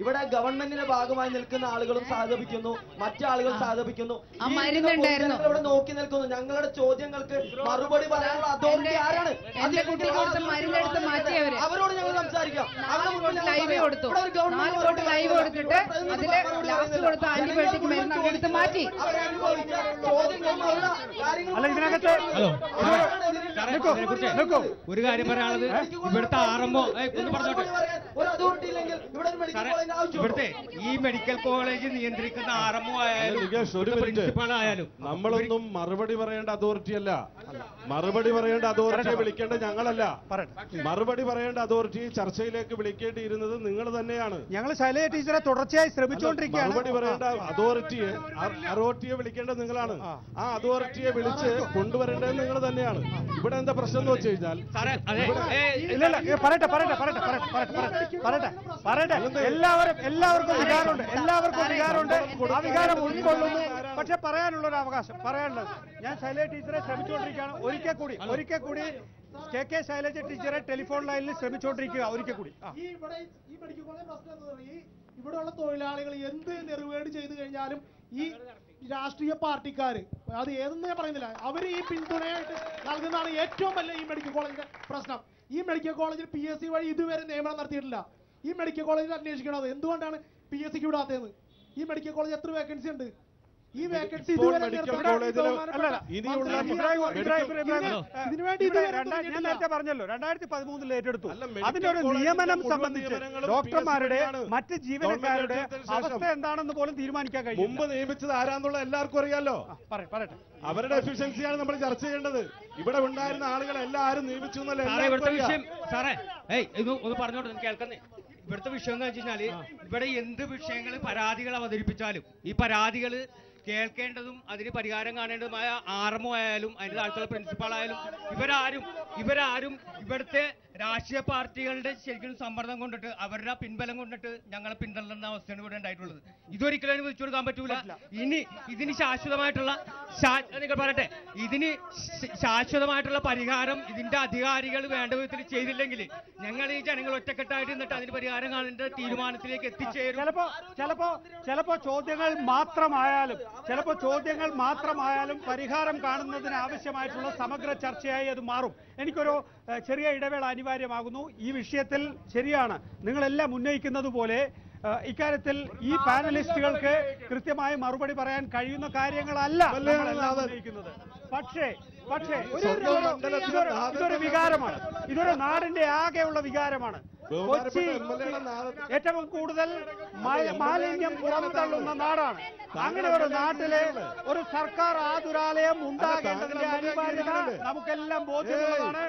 ഇവിടെ ഗവൺമെന്റിന്റെ ഭാഗമായി നിൽക്കുന്ന ആളുകളും സഹതപിക്കുന്നു, മറ്റാളുകൾ സഹതപിക്കുന്നു. ഇവിടെ നോക്കി നിൽക്കുന്നു. ഞങ്ങളുടെ ചോദ്യങ്ങൾക്ക് മറുപടി പറയാനുള്ള അതോറിറ്റി ആരാണ്? അവരോട് ഞങ്ങൾ സംസാരിക്കാം. ലൈവ് കൊടുത്തു, 4 കോട്ട് ലൈവ് കൊടുത്തിട്ട് അതില് ലാസ്റ്റ് കൊടുത്ത ആന്റിബയോട്ടിക് മരുന്ന് എടുത്ത് മാറ്റി. അല്ല ഇതിനകത്ത് ഒരു കാര്യം പറയാനുള്ളത്, ഇവിടുത്തെ ആർഎംഒ ഒന്ന് പറഞ്ഞോട്ടെ, ഇവിടുത്തെ ഈ മെഡിക്കൽ കോളേജ് നിയന്ത്രിക്കുന്ന ആർഎംഒ ആയാലും പ്രിൻസിപ്പൽ ആയാലും നമ്മളൊന്നും മറുപടി പറയേണ്ട അതോറിറ്റി അല്ല. മറുപടി പറയേണ്ട അതോറിറ്റിയെ വിളിക്കേണ്ട ഞങ്ങളല്ല. മറുപടി പറയേണ്ട അതോറിറ്റി ചർച്ചയിലേക്ക് വിളിക്കേണ്ടിയിരുന്നത് നിങ്ങൾ തന്നെയാണ്. ഞങ്ങൾ ശൈലജ ടീച്ചറെ തുടർച്ചയായി ശ്രമിച്ചുകൊണ്ടിരിക്കുകയാണ്. മറുപടി പറയേണ്ട അതോറിറ്റിയെ വിളിക്കേണ്ടത് നിങ്ങളാണ്. ആ അതോറിറ്റിയെ വിളിച്ച് കൊണ്ടുവരേണ്ടത് നിങ്ങൾ തന്നെയാണ്. ഇവിടെ എന്താ പ്രശ്നം എന്ന് വെച്ച് കഴിഞ്ഞാൽ എല്ലാവർക്കും വികാരമുണ്ട്. ആ വികാരം ഉൾക്കൊള്ളുന്നു. പക്ഷെ പറയാനുള്ള ഒരു അവകാശം പറയാനുള്ളത്, ഞാൻ ശൈലജ ടീച്ചറെ ശ്രമിച്ചുകൊണ്ടിരിക്കുകയാണ്. ഒരിക്കൽ കൂടി KK ശൈലജ ടീച്ചറെ ടെലിഫോൺ ലൈനിൽ ശ്രമിച്ചുകൊണ്ടിരിക്കുക. ഒരിക്കൽ കൂടി ഇവിടെയുള്ള തൊഴിലാളികൾ എന്ത് നെറുവേട് ചെയ്തു കഴിഞ്ഞാലും ഈ രാഷ്ട്രീയ പാർട്ടിക്കാര്, അത് ഏതെന്ന് ഞാൻ പറയുന്നില്ല, അവർ ഈ പിന്തുണയായിട്ട് നൽകുന്നതാണ് ഏറ്റവും വലിയ ഈ മെഡിക്കൽ കോളേജിന്റെ പ്രശ്നം. ഈ മെഡിക്കൽ കോളേജിൽ PSC വഴി ഇതുവരെ നിയമനം നടത്തിയിട്ടില്ല. ഈ മെഡിക്കൽ കോളേജിൽ അന്വേഷിക്കണത് എന്തുകൊണ്ടാണ് PSCക്ക് വിടാത്തതെന്ന്. ഈ മെഡിക്കൽ കോളേജ് എത്ര വേക്കൻസി ഉണ്ട്? ഈ വേക്കൻസി ഞാൻ നേരത്തെ പറഞ്ഞല്ലോ 2013 ഏറ്റെടുത്തു. അതിന്റെ ഒരു നിയമനം സംബന്ധിച്ച് ഡോക്ടർമാരുടെ മറ്റ് ജീവനക്കാരുടെ അവസ്ഥ എന്താണെന്ന് പോലും തീരുമാനിക്കാൻ കഴിയും. മുമ്പ് നിയമിച്ചത് ആരാന്നുള്ള എല്ലാവർക്കും അറിയാലോ. പറയട്ടെ, അവരുടെ എഫിഷ്യൻസിയാണ് നമ്മൾ ചർച്ച ചെയ്യേണ്ടത്. ഇവിടെ ഉണ്ടായിരുന്ന ആളുകളെ എല്ലാവരും നിയമിച്ചു എന്നല്ലേ ഇവിടുത്തെ വിഷയം. സാറേ ഒന്ന് പറഞ്ഞോട്ടെ, കേൾക്കുന്നേ. ഇവിടുത്തെ വിഷയം എന്ന് വെച്ച് കഴിഞ്ഞാല് ഇവിടെ എന്ത് വിഷയങ്ങൾ പരാതികൾ അവതരിപ്പിച്ചാലും ഈ പരാതികൾ കേൾക്കേണ്ടതും അതിന് പരിഹാരം കാണേണ്ടതുമായ ആർഎംഒ ആയാലും അതിന്റെ താഴത്തുള്ള പ്രിൻസിപ്പാൾ ആയാലും ഇവരാരും ഇവിടുത്തെ രാഷ്ട്രീയ പാർട്ടികളുടെ ശരിക്കും സമ്മർദ്ദം കൊണ്ടിട്ട് അവരുടെ പിൻബലം കൊണ്ടിട്ട് ഞങ്ങളെ പിന്തള്ളുന്ന അവസ്ഥയാണ് ഇവിടെ ഉണ്ടായിട്ടുള്ളത്. ഇതൊരിക്കലും അനുവദിച്ചു കൊടുക്കാൻ പറ്റൂല. ഇനി ഇതിന് ശാശ്വതമായിട്ടുള്ള ശാശ്വതമായിട്ടുള്ള പരിഹാരം ഇതിന്റെ അധികാരികൾ വേണ്ട വിധത്തിൽ ചെയ്തില്ലെങ്കിൽ ഞങ്ങൾ ഈ ജനങ്ങൾ ഒറ്റക്കെട്ടായിട്ട് നിന്നിട്ട് അതിന് പരിഹാരം കാണേണ്ട തീരുമാനത്തിലേക്ക് എത്തിച്ചേരും. ചിലപ്പോ ചോദ്യങ്ങൾ മാത്രമായാലും പരിഹാരം കാണുന്നതിന് ആവശ്യമായിട്ടുള്ള സമഗ്ര ചർച്ചയായി അത് മാറും. എനിക്കൊരു ചെറിയ ഇടവേള അനിവാര്യമാകുന്നു. ഈ വിഷയത്തിൽ ശരിയാണ് നിങ്ങളെല്ലാം ഉന്നയിക്കുന്നത് പോലെ ഇക്കാര്യത്തിൽ ഈ പാനലിസ്റ്റുകൾക്ക് കൃത്യമായി മറുപടി പറയാൻ കഴിയുന്ന കാര്യങ്ങളല്ല ഉന്നയിക്കുന്നത്. പക്ഷേ ഇതൊരു വികാരമാണ്. ഇതൊരു നാടിന്റെ ആകെയുള്ള വികാരമാണ്. കൊച്ചി ഏറ്റവും കൂടുതൽ മാലിന്യം പുറന്തള്ളുന്ന നാടാണ്. അങ്ങനെ ഒരു നാട്ടിലെ ഒരു സർക്കാർ ആതുരാലയം ഉണ്ടാകേണ്ടതിന്റെ അനിവാര്യത നമുക്കെല്ലാം ബോധ്യമുള്ളതാണ്.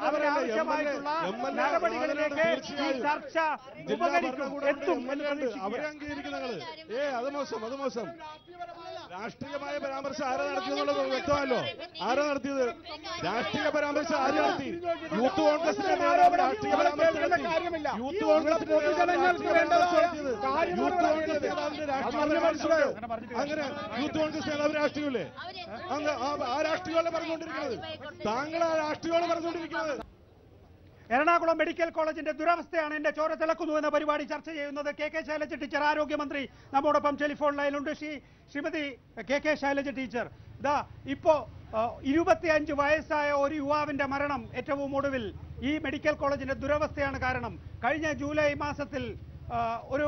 അതിനാവശ്യമായിട്ടുള്ള നടപടികളിലേക്ക് ഈ ചർച്ച എത്തും എന്ന് അത് മോശം. രാഷ്ട്രീയമായ പരാമർശം ആരാ നടത്തിയെന്നുള്ളത് വ്യക്തമല്ലോ. ആരാ നടത്തിയത്? രാഷ്ട്രീയ പരാമർശം ആര് നടത്തി? യൂത്ത് കോൺഗ്രസിന്റെ രാഷ്ട്രീയ പരാമർശം നടത്തി. യൂത്ത് കോൺഗ്രസിന്റെ മനസ്സിലായോ? അങ്ങനെ യൂത്ത് കോൺഗ്രസ് നേതാവ് രാഷ്ട്രീയമല്ലേ? ആ രാഷ്ട്രീയമല്ലേ പറഞ്ഞുകൊണ്ടിരിക്കുന്നത്? താങ്കൾ ആ രാഷ്ട്രീയമാണ് പറഞ്ഞുകൊണ്ടിരിക്കുന്നത്. എറണാകുളം മെഡിക്കൽ കോളേജിന്റെ ദുരവസ്ഥയാണ് എന്റെ ചോര തിളക്കുന്നു എന്ന പരിപാടി ചർച്ച ചെയ്യുന്നത്. കെ കെ ശൈലജ ടീച്ചർ ആരോഗ്യമന്ത്രി നമ്മോടൊപ്പം ടെലിഫോൺ ലൈനിലുണ്ട്. Shrimati K K Shailaja teacher, ഇതാ ഇപ്പോ 25 വയസ്സായ ഒരു യുവാവിന്റെ മരണം ഏറ്റവും ഒടുവിൽ ഈ മെഡിക്കൽ കോളേജിന്റെ ദുരവസ്ഥയാണ് കാരണം. കഴിഞ്ഞ ജൂലൈ മാസത്തിൽ ഒരു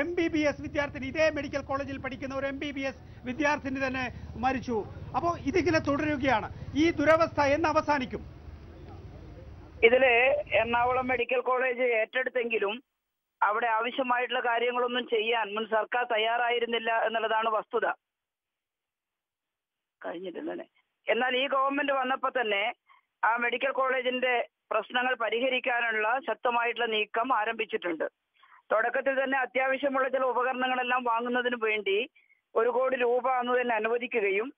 MBBS വിദ്യാർത്ഥിനി, ഇതേ മെഡിക്കൽ കോളേജിൽ പഠിക്കുന്ന ഒരു MBBS വിദ്യാർത്ഥിനി തന്നെ മരിച്ചു. അപ്പോൾ ഇതിങ്ങനെ തുടരുകയാണ്. ഈ ദുരവസ്ഥ എന്ന് അവസാനിക്കും? ഇതില് എറണാകുളം മെഡിക്കൽ കോളേജ് ഏറ്റെടുത്തെങ്കിലും അവിടെ ആവശ്യമായിട്ടുള്ള കാര്യങ്ങളൊന്നും ചെയ്യാൻ മുൻ സർക്കാർ തയ്യാറായിരുന്നില്ല എന്നുള്ളതാണ് വസ്തുത. കഴിഞ്ഞിട്ടില്ലേ? എന്നാൽ ഈ ഗവൺമെന്റ് വന്നപ്പോൾ തന്നെ ആ മെഡിക്കൽ കോളേജിന്റെ പ്രശ്നങ്ങൾ പരിഹരിക്കാനുള്ള ശക്തമായിട്ടുള്ള നീക്കം ആരംഭിച്ചിട്ടുണ്ട്. തുടക്കത്തിൽ തന്നെ അത്യാവശ്യമുള്ള ചില ഉപകരണങ്ങളെല്ലാം വാങ്ങുന്നതിന് വേണ്ടി 1 കോടി രൂപ അന്ന് തന്നെ അനുവദിക്കുകയും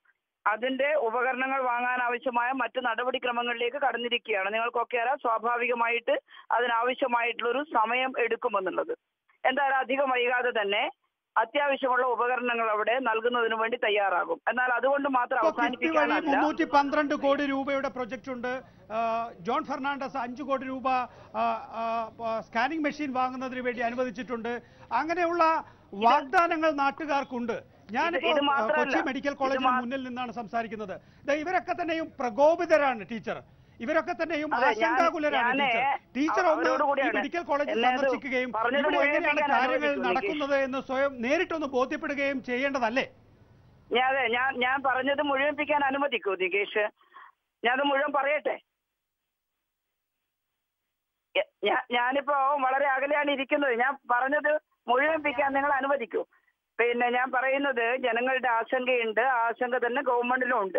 അതിന്റെ ഉപകരണങ്ങൾ വാങ്ങാൻ ആവശ്യമായ മറ്റു നടപടിക്രമങ്ങളിലേക്ക് കടന്നിരിക്കുകയാണ്. നിങ്ങൾക്കൊക്കെ അറിയാം, സ്വാഭാവികമായിട്ട് അതിനാവശ്യമായിട്ടുള്ളൊരു സമയം എടുക്കുമെന്നുള്ളത്. എന്തായാലും അധികം വൈകാതെ തന്നെ അത്യാവശ്യമുള്ള ഉപകരണങ്ങൾ അവിടെ നൽകുന്നതിന് വേണ്ടി തയ്യാറാകും. എന്നാൽ അതുകൊണ്ട് മാത്രം അവസാനിപ്പിക്കാനല്ല. 312 കോടി രൂപയുടെ പ്രൊജക്ട് ഉണ്ട്. ജോൺ ഫെർണാണ്ടസ് 5 കോടി രൂപ സ്കാനിംഗ് മെഷീൻ വാങ്ങുന്നതിന് വേണ്ടി അനുവദിച്ചിട്ടുണ്ട്. അങ്ങനെയുള്ള വാഗ്ദാനങ്ങൾ നാട്ടുകാർക്കുണ്ട്. ഞാനിപ്പോ കൊച്ചി മെഡിക്കൽ കോളേജിന് മുന്നിൽ നിന്നാണ് സംസാരിക്കുന്നത്. ഇവരൊക്കെ തന്നെയും പ്രകോപിതരാണ് ടീച്ചർ. ഇവരൊക്കെ തന്നെയും ആശങ്കാകുലരാണ് ടീച്ചർ. ഒന്ന് ഈ മെഡിക്കൽ കോളേജ് സന്ദർശിക്കുകയും ഇവിടെ എങ്ങനെയാണ് കാര്യങ്ങൾ നടക്കുന്നത് എന്ന് സ്വയം നേരിട്ടൊന്ന് ബോധ്യപ്പെടുകയും ചെയ്യേണ്ടതല്ലേ? ഞാൻ പറഞ്ഞത് മുഴുവനിപ്പിക്കാൻ അനുവദിക്കൂ നികേഷ്? ഞാനത് മുഴുവൻ പറയട്ടെ. ഞാനിപ്പോ വളരെ അകലെയാണ് ഇരിക്കുന്നത്. ഞാൻ പറഞ്ഞത് മുഴുവനിപ്പിക്കാൻ നിങ്ങൾ അനുവദിക്കൂ. പിന്നെ ഞാൻ പറയുന്നത് ജനങ്ങളുടെ ആശങ്കയുണ്ട്. ആ ആശങ്ക തന്നെ ഗവൺമെന്റിലും ഉണ്ട്.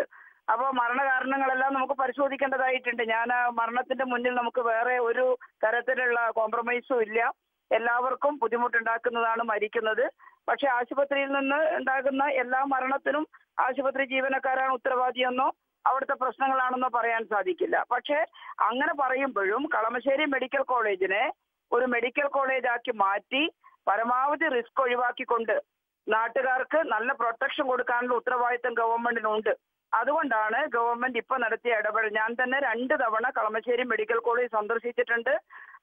അപ്പോൾ മരണകാരണങ്ങളെല്ലാം നമുക്ക് പരിശോധിക്കേണ്ടതായിട്ടുണ്ട്. ഞാൻ ആ മരണത്തിന്റെ മുന്നിൽ നമുക്ക് വേറെ ഒരു തരത്തിലുള്ള കോംപ്രമൈസും ഇല്ല. എല്ലാവർക്കും ബുദ്ധിമുട്ടുണ്ടാക്കുന്നതാണ് മരിക്കുന്നത്. പക്ഷെ ആശുപത്രിയിൽ നിന്ന് ഉണ്ടാകുന്ന എല്ലാ മരണത്തിനും ആശുപത്രി ജീവനക്കാരാണ് ഉത്തരവാദിയെന്നോ അവിടുത്തെ പ്രശ്നങ്ങളാണെന്നോ പറയാൻ സാധിക്കില്ല. പക്ഷെ അങ്ങനെ പറയുമ്പോഴും കളമശ്ശേരി മെഡിക്കൽ കോളേജിനെ ഒരു മെഡിക്കൽ കോളേജാക്കി മാറ്റി പരമാവധി റിസ്ക് ഒഴിവാക്കിക്കൊണ്ട് നാട്ടുകാർക്ക് നല്ല പ്രൊട്ടക്ഷൻ കൊടുക്കാനുള്ള ഉത്തരവാദിത്തം ഗവൺമെന്റിനുണ്ട്. അതുകൊണ്ടാണ് ഗവൺമെന്റ് ഇപ്പൊ നടത്തിയ ഇടപെടൽ. ഞാൻ തന്നെ 2 തവണ കളമശ്ശേരി മെഡിക്കൽ കോളേജ് സന്ദർശിച്ചിട്ടുണ്ട്.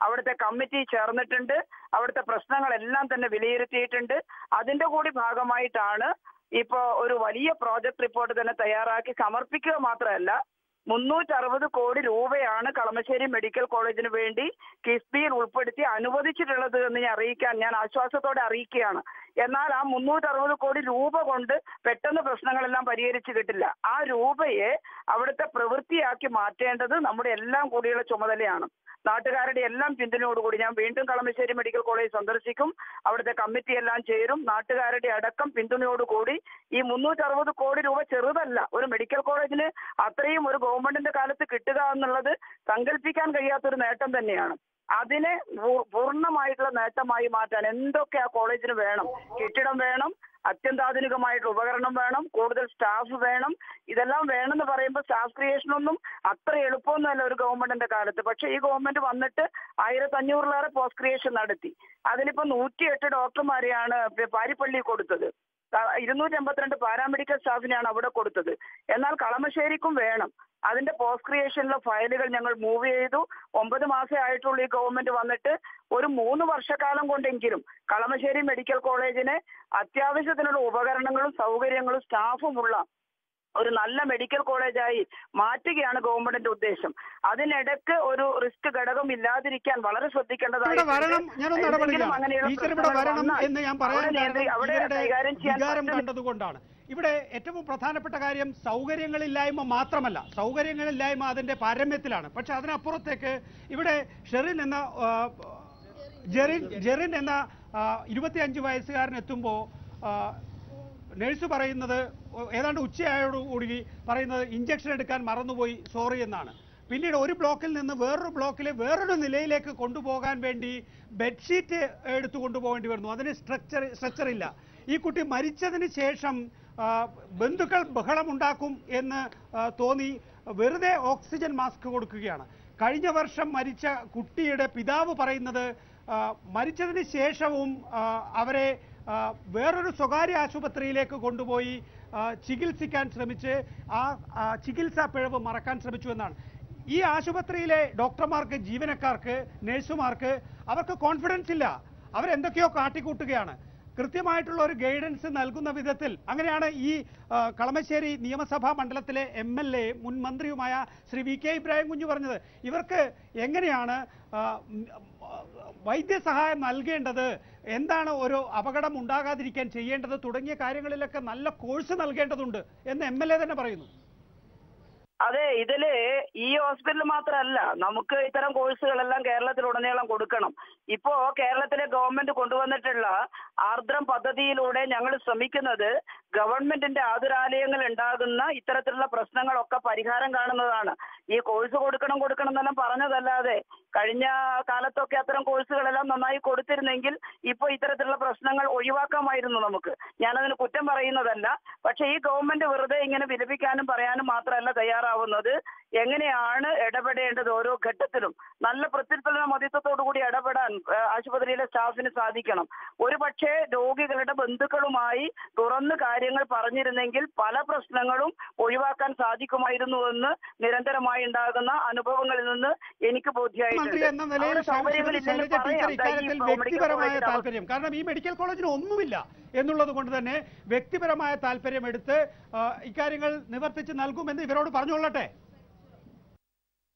അവിടുത്തെ കമ്മിറ്റി ചേർന്നിട്ടുണ്ട്. അവിടുത്തെ പ്രശ്നങ്ങളെല്ലാം തന്നെ വിലയിരുത്തിയിട്ടുണ്ട്. അതിന്റെ കൂടി ഭാഗമായിട്ടാണ് ഇപ്പോ ഒരു വലിയ പ്രോജക്ട് റിപ്പോർട്ട് തന്നെ തയ്യാറാക്കി സമർപ്പിക്കുക മാത്രമല്ല 360 കോടി രൂപയാണ് കളമശ്ശേരി മെഡിക്കൽ കോളേജിന് വേണ്ടി കിഫ്ബിയിൽ ഉൾപ്പെടുത്തി അനുവദിച്ചിട്ടുള്ളത് എന്ന് ഞാൻ ആശ്വാസത്തോടെ അറിയിക്കുകയാണ്. എന്നാൽ ആ 360 കോടി രൂപ കൊണ്ട് പെട്ടെന്ന് പ്രശ്നങ്ങളെല്ലാം പരിഹരിച്ചു കിട്ടില്ല. ആ രൂപയെ അവിടുത്തെ പ്രവൃത്തിയാക്കി മാറ്റേണ്ടത് നമ്മുടെ എല്ലാം കൂടിയുള്ള ചുമതലയാണ്. നാട്ടുകാരുടെ എല്ലാം പിന്തുണയോടുകൂടി ഞാൻ വീണ്ടും കളമശ്ശേരി മെഡിക്കൽ കോളേജ് സന്ദർശിക്കും. അവിടുത്തെ കമ്മിറ്റി എല്ലാം ചേരും. നാട്ടുകാരുടെ അടക്കം പിന്തുണയോടുകൂടി ഈ 360 കോടി രൂപ ചെറുതല്ല. ഒരു മെഡിക്കൽ കോളേജിന് അത്രയും ഒരു ഗവൺമെന്റിന്റെ കാലത്ത് കിട്ടുക എന്നുള്ളത് സങ്കല്പിക്കാൻ കഴിയാത്തൊരു നേട്ടം തന്നെയാണ്. അതിനെ പൂർണ്ണമായിട്ടുള്ള നേട്ടമായി മാറ്റാൻ എന്തൊക്കെ ആ കോളേജിന് വേണം? കെട്ടിടം വേണം, അത്യന്താധുനികമായിട്ടുള്ള ഉപകരണം വേണം, കൂടുതൽ സ്റ്റാഫ് വേണം. ഇതെല്ലാം വേണമെന്ന് പറയുമ്പോൾ സ്റ്റാഫ് ക്രിയേഷനൊന്നും അത്ര എളുപ്പമൊന്നുമല്ല ഒരു ഗവൺമെന്റിന്റെ കാലത്ത്. പക്ഷെ ഈ ഗവൺമെന്റ് വന്നിട്ട് 1500-ലേറെ പോസ്റ്റ് ക്രിയേഷൻ നടത്തി. അതിലിപ്പോ 108 ഡോക്ടർമാരെയാണ് പാരിപ്പള്ളി കൊടുത്തത്. 282 പാരാമെഡിക്കൽ സ്റ്റാഫിനെയാണ് അവിടെ കൊടുത്തത്. എന്നാൽ കളമശ്ശേരിക്കും വേണം. അതിന്റെ പോസ്റ്റ് ക്രിയേഷനിലെ ഫയലുകൾ ഞങ്ങൾ മൂവ് ചെയ്തു. 9 മാസേ ആയിട്ടുള്ള ഈ ഗവൺമെന്റ് വന്നിട്ട് ഒരു 3 വർഷക്കാലം കൊണ്ടെങ്കിലും കളമശ്ശേരി മെഡിക്കൽ കോളേജിനെ അത്യാവശ്യത്തിനുള്ള ഉപകരണങ്ങളും സൗകര്യങ്ങളും സ്റ്റാഫുമുള്ള ഒരു നല്ല മെഡിക്കൽ കോളേജായി മാറ്റുകയാണ് ഗവൺമെന്റിന്റെ ഉദ്ദേശം. അതിനിടയ്ക്ക് ഒരു റിസ്ക് ഘടകം ഇല്ലാതിരിക്കാൻ വളരെ ശ്രദ്ധിക്കേണ്ടതായി കണ്ടതുകൊണ്ടാണ്. ഇവിടെ ഏറ്റവും പ്രധാനപ്പെട്ട കാര്യം സൗകര്യങ്ങളില്ലായ്മ മാത്രമല്ല. സൗകര്യങ്ങളില്ലായ്മ അതിന്റെ പാരമ്യത്തിലാണ്. പക്ഷെ അതിനപ്പുറത്തേക്ക് ഇവിടെ ജെറിൻ എന്ന 25 വയസ്സുകാരൻ എത്തുമ്പോൾ നഴ്സ് പറയുന്നത് ഏതാണ്ട് ഉച്ചയായോടുകൂടി പറയുന്നത് ഇഞ്ചക്ഷൻ എടുക്കാൻ മറന്നുപോയി, സോറി എന്നാണ്. പിന്നീട് ഒരു ബ്ലോക്കിൽ നിന്ന് വേറൊരു ബ്ലോക്കിലെ വേറൊരു നിലയിലേക്ക് കൊണ്ടുപോകാൻ വേണ്ടി ബെഡ്ഷീറ്റ് എടുത്തു കൊണ്ടുപോകേണ്ടി വരുന്നു. അതിന് സ്ട്രക്ചർ ഇല്ല. ഈ കുട്ടി മരിച്ചതിന് ശേഷം ബന്ധുക്കൾ ബഹളമുണ്ടാക്കും എന്ന് തോന്നി വെറുതെ ഓക്സിജൻ മാസ്ക് കൊടുക്കുകയാണ്. കഴിഞ്ഞ വർഷം മരിച്ച കുട്ടിയുടെ പിതാവ് പറയുന്നത് മരിച്ചതിന് ശേഷവും അവരെ വേറൊരു സ്വകാര്യ ആശുപത്രിയിലേക്ക് കൊണ്ടുപോയി ചികിത്സിക്കാൻ ശ്രമിച്ച് ആ ചികിത്സാ പിഴവ് മറക്കാൻ ശ്രമിച്ചു എന്നാണ്. ഈ ആശുപത്രിയിലെ ഡോക്ടർമാർക്ക്, ജീവനക്കാർക്ക്, നഴ്സുമാർക്ക് അവർക്ക് കോൺഫിഡൻസ് ഇല്ല. അവരെന്തൊക്കെയോ കാട്ടിക്കൂട്ടുകയാണ്. കൃത്യമായിട്ടുള്ള ഒരു ഗൈഡൻസ് നൽകുന്ന വിധത്തിൽ അങ്ങനെയാണ് ഈ കളമശ്ശേരി നിയമസഭാ മണ്ഡലത്തിലെ MLA മുൻ മന്ത്രിയുമായ ശ്രീ VK ഇബ്രാഹിം കുഞ്ഞ് പറഞ്ഞത്. ഇവർക്ക് എങ്ങനെയാണ് വൈദ്യസഹായം നൽകേണ്ടത്, എന്താണ് ഒരു അപകടം ഉണ്ടാകാതിരിക്കാൻ ചെയ്യേണ്ടത് തുടങ്ങിയ കാര്യങ്ങളിലൊക്കെ നല്ല കോഴ്സ് നൽകേണ്ടതുണ്ട് എന്ന് MLA തന്നെ പറയുന്നു. അതെ, ഇതില് ഈ ഹോസ്പിറ്റൽ മാത്രമല്ല, നമുക്ക് ഇത്തരം കോഴ്സുകളെല്ലാം കേരളത്തിലുടനീളം കൊടുക്കണം. ഇപ്പോ കേരളത്തിലെ ഗവൺമെന്റ് കൊണ്ടുവന്നിട്ടുള്ള ആർദ്രം പദ്ധതിയിലൂടെ ഞങ്ങൾ ശ്രമിക്കുന്നത് ഗവൺമെന്റിന്റെ ആതുരാലയങ്ങൾ ഉണ്ടാകുന്ന ഇത്തരത്തിലുള്ള പ്രശ്നങ്ങളൊക്കെ പരിഹാരം കാണുന്നതാണ്. ഈ കോഴ്സ് കൊടുക്കണം എന്നെല്ലാം പറഞ്ഞതല്ലാതെ കഴിഞ്ഞ കാലത്തൊക്കെ അത്തരം കോഴ്സുകളെല്ലാം നന്നായി കൊടുത്തിരുന്നെങ്കിൽ ഇപ്പൊ ഇത്തരത്തിലുള്ള പ്രശ്നങ്ങൾ ഒഴിവാക്കാമായിരുന്നു നമുക്ക്. ഞാനതിന് കുറ്റം പറയുന്നതല്ല. പക്ഷെ ഈ ഗവൺമെന്റ് വെറുതെ ഇങ്ങനെ വിലപിക്കാനും പറയാനും മാത്രമല്ല തയ്യാറാവുന്നത്. എങ്ങനെയാണ് ഇടപെടേണ്ടത് ഓരോ ഘട്ടത്തിലും നല്ല പ്രത്യുൽപ്പന്ന മതിത്വത്തോടു കൂടി ഇടപെടാൻ ആശുപത്രിയിലെ സ്റ്റാഫിന് സാധിക്കണം. ഒരു പക്ഷേ രോഗികളുടെ ബന്ധുക്കളുമായി തുറന്ന് കാര്യങ്ങൾ പറഞ്ഞിരുന്നെങ്കിൽ പല പ്രശ്നങ്ങളും ഒഴിവാക്കാൻ സാധിക്കുമായിരുന്നുവെന്ന് നിരന്തരമായി ഉണ്ടാകുന്ന അനുഭവങ്ങളിൽ നിന്ന് എനിക്ക് ബോധ്യമായിട്ടുണ്ട്. വ്യക്തിപരമായ താല്പര്യം, കാരണം ഈ മെഡിക്കൽ കോളേജിന് ഒന്നുമില്ല എന്നുള്ളത് കൊണ്ട് തന്നെ വ്യക്തിപരമായ താല്പര്യം എടുത്ത് ഇക്കാര്യങ്ങൾ നിവർത്തിച്ച് നൽകുമെന്ന് ഇവരോട് പറഞ്ഞുകൊള്ളട്ടെ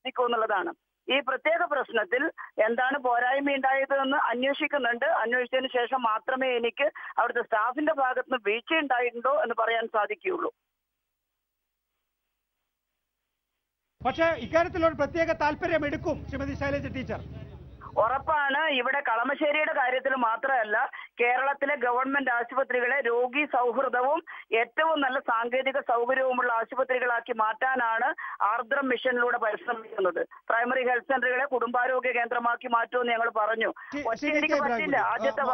എന്നുള്ളതാണ്. ഈ പ്രത്യേക പ്രശ്നത്തിൽ എന്താണ് പോരായ്മ ഉണ്ടായതെന്ന് അന്വേഷിക്കുന്നുണ്ട്. അന്വേഷിച്ചതിന് ശേഷം മാത്രമേ എനിക്ക് അവിടുത്തെ സ്റ്റാഫിന്റെ ഭാഗത്ത് നിന്ന് വീഴ്ച ഉണ്ടായിട്ടുണ്ടോ എന്ന് പറയാൻ സാധിക്കുകയുള്ളൂ. പക്ഷേ ഇക്കാര്യത്തിൽ ഒരു പ്രത്യേക താല്പര്യം എടുക്കും ശ്രീമതി ശൈലജ ടീച്ചർ. ഉറപ്പാണ്. ഇവിടെ കളമശ്ശേരിയുടെ കാര്യത്തിൽ മാത്രമല്ല, കേരളത്തിലെ ഗവൺമെന്റ് ആശുപത്രികളെ രോഗി സൗഹൃദവും ഏറ്റവും നല്ല സാങ്കേതിക സൗകര്യവുമുള്ള ആശുപത്രികളാക്കി മാറ്റാനാണ് ആർദ്രം മിഷനിലൂടെ പരിശ്രമിക്കുന്നത്. പ്രൈമറി ഹെൽത്ത് സെന്ററുകളെ കുടുംബാരോഗ്യ കേന്ദ്രമാക്കി മാറ്റുമെന്ന് ഞങ്ങൾ പറഞ്ഞു. പറ്റില്ല.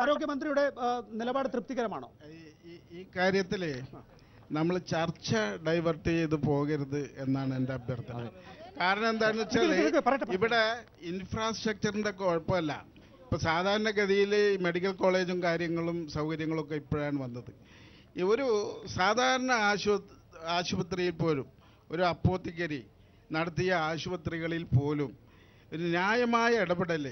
ആരോഗ്യമന്ത്രിയുടെ നിലപാട് തൃപ്തികരമാണോ? ഈ കാര്യത്തില് നമ്മൾ ചർച്ച ഡൈവേർട്ട് ചെയ്ത് പോകരുത് എന്നാണ് എൻ്റെ അഭ്യർത്ഥന. കാരണം എന്താണെന്ന് വെച്ചാൽ ഇവിടെ ഇൻഫ്രാസ്ട്രക്ചറിന്റെ കുഴപ്പമല്ല. ഇപ്പൊ സാധാരണഗതിയിൽ മെഡിക്കൽ കോളേജും കാര്യങ്ങളും സൗകര്യങ്ങളും ഒക്കെ ഇപ്പോഴാണ് വന്നത്. ഒരു സാധാരണ ആശുപത്രിയിൽ പോലും, ഒരു അപ്പോത്തിക്കരി നടത്തിയ ആശുപത്രികളിൽ പോലും ഒരു ന്യായമായ ഇടപെടൽ,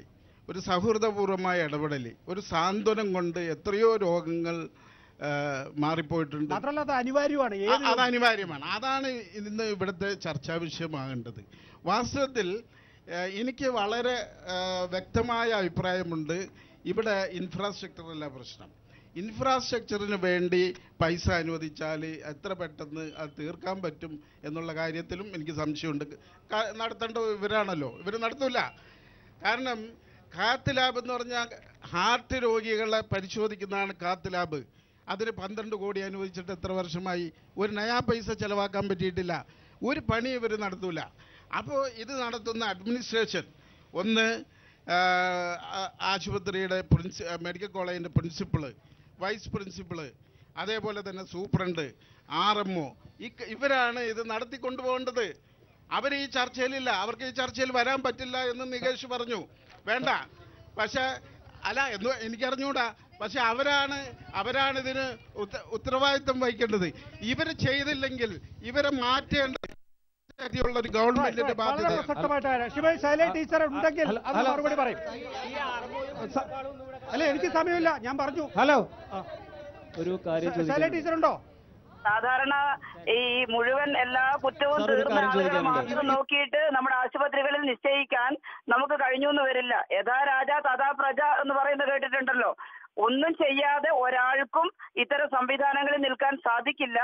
ഒരു സൗഹൃദപൂർവമായ ഇടപെടൽ, ഒരു സാന്ത്വനം കൊണ്ട് എത്രയോ രോഗങ്ങൾ മാറിപ്പോയിട്ടുണ്ട്. അത് അനിവാര്യമാണ്. അത് അനിവാര്യമാണ്. അതാണ് ഇന്ന് ഇവിടുത്തെ ചർച്ചാ വിഷയമാകേണ്ടത്. വാസ്തവത്തിൽ എനിക്ക് വളരെ വ്യക്തമായ അഭിപ്രായമുണ്ട്. ഇവിടെ ഇൻഫ്രാസ്ട്രക്ചറല്ല പ്രശ്നം. ഇൻഫ്രാസ്ട്രക്ചറിന് വേണ്ടി പൈസ അനുവദിച്ചാൽ എത്ര പെട്ടെന്ന് അത് തീർക്കാൻ പറ്റും എന്നുള്ള കാര്യത്തിലും എനിക്ക് സംശയമുണ്ട്. നടത്തേണ്ട ഇവരാണല്ലോ, ഇവർ നടത്തൂല. കാരണം കാത്ത് ലാബ് എന്ന് പറഞ്ഞാൽ ഹാർട്ട് രോഗികളെ പരിശോധിക്കുന്നതാണ് കാത്ത് ലാബ്. അതിന് 12 കോടി അനുവദിച്ചിട്ട് എത്ര വർഷമായി? ഒരു നയാ പൈസ ചെലവാക്കാൻ പറ്റിയിട്ടില്ല. ഒരു പണി ഇവർ നടത്തൂല. അപ്പോൾ ഇത് നടത്തുന്ന അഡ്മിനിസ്ട്രേഷൻ, ഒന്ന് ആശുപത്രിയുടെ മെഡിക്കൽ കോളേജിൻ്റെ പ്രിൻസിപ്പള്, വൈസ് പ്രിൻസിപ്പള്, അതേപോലെ തന്നെ സൂപ്രണ്ട്, RMO, ഇവരാണ് ഇത് നടത്തിക്കൊണ്ടുപോകേണ്ടത്. അവർ ഈ ചർച്ചയിലില്ല. അവർക്ക് ഈ ചർച്ചയിൽ വരാൻ പറ്റില്ല എന്ന് നികേഷ് പറഞ്ഞു. വേണ്ട, പക്ഷേ അല്ല എന്ന് എനിക്കറിഞ്ഞൂടാ. പക്ഷെ അവരാണ് ഇതിന് ഉത്തരവാദിത്വം വഹിക്കേണ്ടത്. ഇവർ ചെയ്തില്ലെങ്കിൽ ഇവരെ മാറ്റേണ്ട ഒരു ഗവൺമെന്റിന്റെ ബാധ്യത. ടീച്ചർ ഉണ്ടെങ്കിൽ അത് മറുപടി പറയും. അല്ല, എനിക്ക് സമയമില്ല, ഞാൻ പറഞ്ഞു. ഹലോ, ഒരു കാര്യം ടീച്ചർ ഉണ്ടോ? സാധാരണ ഈ മുഴുവൻ എല്ലാ കുറ്റവും തീർന്ന ആളുകളെ മാത്രം നോക്കിയിട്ട് നമ്മുടെ ആശുപത്രികളിൽ നിശ്ചയിക്കാൻ നമുക്ക് കഴിഞ്ഞു എന്ന് വരില്ല. യഥാ രാജ തഥാ പ്രജ എന്ന് പറയുന്നത് കേട്ടിട്ടുണ്ടല്ലോ. ഒന്നും ചെയ്യാതെ ഒരാൾക്കും ഇത്തരം സംവിധാനങ്ങളിൽ നിൽക്കാൻ സാധിക്കില്ല.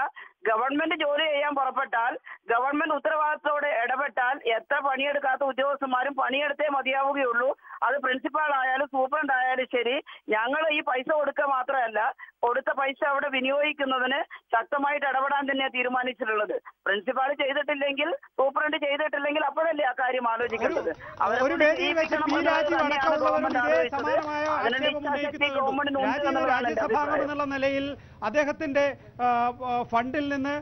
ഗവൺമെന്റ് ജോലി ചെയ്യാൻ പുറപ്പെട്ടാൽ, ഗവൺമെന്റ് ഉത്തരവാദിത്തത്തോടെ ഇടപെട്ടാൽ എത്ര പണിയെടുക്കാത്ത ഉദ്യോഗസ്ഥന്മാരും പണിയെടുത്തേ മതിയാവുകയുള്ളൂ. അത് പ്രിൻസിപ്പാൾ ആയാലും സൂപ്രണ്ട് ആയാലും ശരി. ഞങ്ങൾ ഈ പൈസ കൊടുക്കുക മാത്രമല്ല, കൊടുത്ത പൈസ അവിടെ വിനിയോഗിക്കുന്നതിന് ശക്തമായിട്ട് ഇടപെടാൻ തന്നെയാണ് തീരുമാനിച്ചിട്ടുള്ളത്. പ്രിൻസിപ്പാൾ ചെയ്തിട്ടില്ലെങ്കിൽ, സൂപ്രണ്ട് ചെയ്തിട്ടില്ലെങ്കിൽ അപ്പോഴല്ലേ ആ കാര്യം ആലോചിക്കേണ്ടത്. രാജ്യസഭാംഗമെന്നുള്ള നിലയിൽ അദ്ദേഹത്തിന്റെ ഫണ്ടിൽ നിന്ന്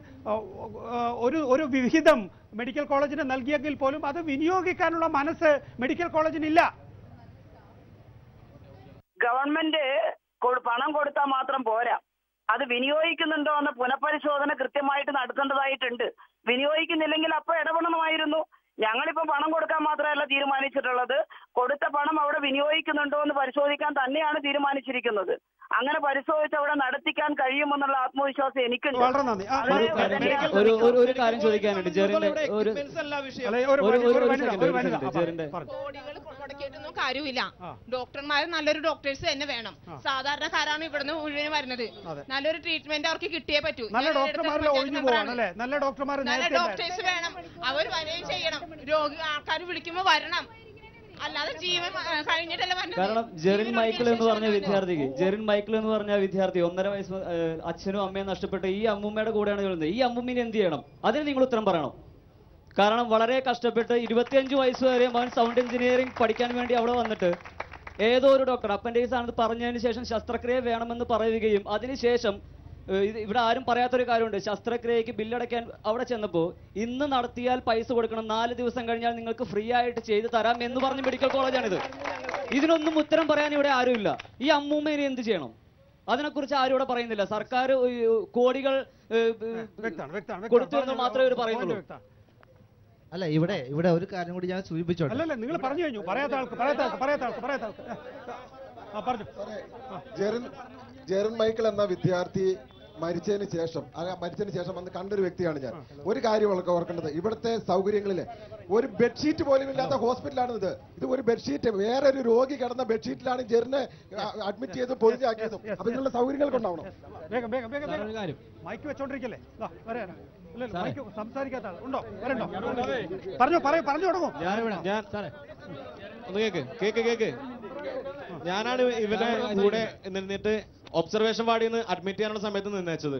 ഒരു വിഹിതം മെഡിക്കൽ കോളേജിന് നൽകിയെങ്കിൽ പോലും അത് വിനിയോഗിക്കാനുള്ള മനസ്സ് മെഡിക്കൽ കോളേജിനില്ല. ഗവൺമെന്റ് പണം കൊടുത്താൽ മാത്രം പോരാ, അത് വിനിയോഗിക്കുന്നുണ്ടോ എന്ന് പുനഃപരിശോധന കൃത്യമായിട്ട് നടത്തേണ്ടതായിട്ടുണ്ട്. വിനിയോഗിക്കുന്നില്ലെങ്കിൽ അപ്പോൾ ഇടപെടണമായിരുന്നു. ഞങ്ങളിപ്പോ പണം കൊടുക്കാൻ മാത്രമല്ല തീരുമാനിച്ചിട്ടുള്ളത്, കൊടുത്ത പണം അവിടെ വിനിയോഗിക്കുന്നുണ്ടോ എന്ന് പരിശോധിക്കാൻ തന്നെയാണ് തീരുമാനിച്ചിരിക്കുന്നത്. അങ്ങനെ പരിശോധിച്ച് അവിടെ നടത്തിക്കാൻ കഴിയുമെന്നുള്ള ആത്മവിശ്വാസം എനിക്കുണ്ട്. ഒരു കാര്യം ചോദിക്കാനുണ്ട്. ജെറിന്റെ മുടക്കിയിട്ടൊന്നും കാര്യമില്ല. ഡോക്ടർമാർ നല്ലൊരു ഡോക്ടേഴ്സ് തന്നെ വേണം. സാധാരണക്കാരാണ് ഇവിടുന്ന് മുഴുവൻ വരുന്നത്. നല്ലൊരു ട്രീറ്റ്മെന്റ് അവർക്ക് കിട്ടിയേ പറ്റൂ. നല്ല ഡോക്ടേഴ്സ് വേണം. അവർ വരികയും ചെയ്യണം. ആൾക്കാർ വിളിക്കുമ്പോ വരണം, അല്ലാതെ ജീവൻ കഴിഞ്ഞിട്ടല്ല വന്നത്. കാരണം ജെറിൻ മൈക്കിൾ എന്ന് പറഞ്ഞ വിദ്യാർത്ഥി 1.5 വയസ്സ് അച്ഛനും അമ്മയും നഷ്ടപ്പെട്ട് ഈ അമ്മൂമ്മയുടെ കൂടെയാണ് വരുന്നത്. ഈ അമ്മൂമ്മിനെ എന്ത് ചെയ്യണം? അതിന് നിങ്ങൾ ഉത്തരം പറയണം. കാരണം വളരെ കഷ്ടപ്പെട്ട് 25 വയസ്സ് വരെ അവൻ സൗണ്ട് എഞ്ചിനീയറിംഗ് പഠിക്കാൻ വേണ്ടി അവിടെ വന്നിട്ട് ഏതോ ഒരു ഡോക്ടർ അപ്പൻഡിക്സ് ആണെന്ന് പറഞ്ഞതിന് ശേഷം ശസ്ത്രക്രിയ വേണമെന്ന് പറയുകയും അതിനുശേഷം ഇവിടെ ആരും പറയാത്തൊരു കാര്യമുണ്ട്. ശസ്ത്രക്രിയക്ക് ബില്ലടയ്ക്കാൻ അവിടെ ചെന്നപ്പോൾ ഇന്ന് നടത്തിയാൽ പൈസ കൊടുക്കണം, 4 ദിവസം കഴിഞ്ഞാൽ നിങ്ങൾക്ക് ഫ്രീ ആയിട്ട് ചെയ്തു തരാം എന്ന് പറഞ്ഞ് മെഡിക്കൽ കോളേജാണിത്. ഇതിനൊന്നും ഉത്തരം പറയാൻ ഇവിടെ ആരുമില്ല. ഈ അമ്മൂമ്മേനെ എന്ത് ചെയ്യണം? അതിനെക്കുറിച്ച് ആരും ഇവിടെ പറയുന്നില്ല. സർക്കാർ കോടികൾ കൊടുത്തു എന്ന് മാത്രമേ ഇവർ പറയുന്നുള്ളൂ. അല്ല, ഇവിടെ ഒരു കാര്യം കൂടി ഞാൻ സൂചിപ്പിച്ചോട്ടെ. അല്ലല്ല, നിങ്ങൾ പറഞ്ഞു കഴിഞ്ഞു. പറയാത്ത ആൾക്ക് ജെറിൻ മൈക്കിൾ എന്ന വിദ്യാർത്ഥി മരിച്ചതിന് ശേഷം അന്ന് കണ്ടൊരു വ്യക്തിയാണ് ഞാൻ. ഒരു കാര്യം ഓർക്കേണ്ടത്, ഇവിടുത്തെ സൗകര്യങ്ങളിലെ ഒരു ബെഡ്ഷീറ്റ് പോലും ഇല്ലാത്ത ഹോസ്പിറ്റലാണ് ഇത് ഒരു ബെഡ്ഷീറ്റ്, വേറൊരു രോഗി കിടന്ന ബെഡ്ഷീറ്റിലാണ് ജെറിനെ അഡ്മിറ്റ് ചെയ്ത് പൊതിഞ്ഞാക്കിയതും. അപ്പൊ ഇതിനുള്ള സൗകര്യങ്ങൾ കൊണ്ടാവണം. മൈക്ക് വെച്ചോണ്ടിരിക്കല്ലേ? സംസാരിക്കാത്ത ഉണ്ടോ? പറഞ്ഞു തുടങ്ങും. കേക്ക് ഞാനാണ് ഇവരുടെ കൂടെ നിന്നിട്ട് ഒബ്സർവേഷൻ വാർഡിൽ നിന്ന് അഡ്മിറ്റ് ചെയ്യാനുള്ള സമയത്ത് നിന്നേച്ചത്.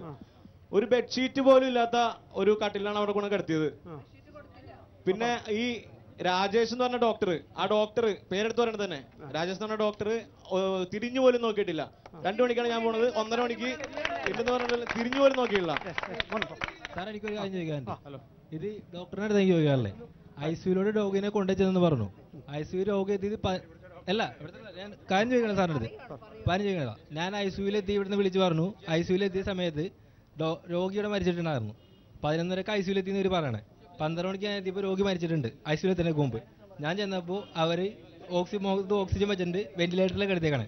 ഒരു ബെഡ്ഷീറ്റ് പോലും ഇല്ലാത്ത ഒരു കട്ടിലാണ് അവിടെ കൊണ്ട് കിടത്തിയത്. പിന്നെ ഈ രാജേഷ് എന്ന് പറഞ്ഞ ഡോക്ടർ, ആ ഡോക്ടർ പേരെടുത്ത് പറയണത് തന്നെ, രാജേഷ് എന്ന് പറഞ്ഞ ഡോക്ടർ തിരിഞ്ഞു പോലും നോക്കിയിട്ടില്ല. 2 മണിക്കാണ് ഞാൻ പോണത്, 1:30 മണിക്ക് ഇല്ലെന്ന് പറഞ്ഞിട്ട് തിരിഞ്ഞു പോലും നോക്കിയില്ല. സാർ, എനിക്കൊരു കാര്യം ചോദിക്കാനുണ്ട്. ഇത് ഡോക്ടറിനെ അടുത്ത് എനിക്ക് ചോദിക്കാറില്ലേ? ICUവിലൂടെ രോഗിനെ കൊണ്ടുവച്ചതെന്ന് പറഞ്ഞു. ICU രോഗി എത്തിയത് അല്ല, ഞാൻ കാര്യം ചോദിക്കണം സാറിൻ്റെ അടുത്ത്. കാര്യം ചോദിക്കണതാ. ഞാൻ ICUവിലെത്തി ഇവിടുന്ന് വിളിച്ച് പറഞ്ഞു. ICUവിലെത്തിയ സമയത്ത് രോഗിയുടെ മരിച്ചിട്ടുണ്ടായിരുന്നു. 11:30 ICUവിലെത്തിയെന്ന് ഇവർ പറയണേ. 12 മണിക്ക് ഞാൻ എത്തിയപ്പോൾ രോഗി മരിച്ചിട്ടുണ്ട് ICUവിലെത്തുന്നതിന് മുമ്പ്. ഞാൻ ചെന്നപ്പോൾ അവർ ഓക്സിജൻ വെച്ചിട്ടുണ്ട്, വെന്റിലേറ്ററിൽ കിടത്തേക്കാണ്.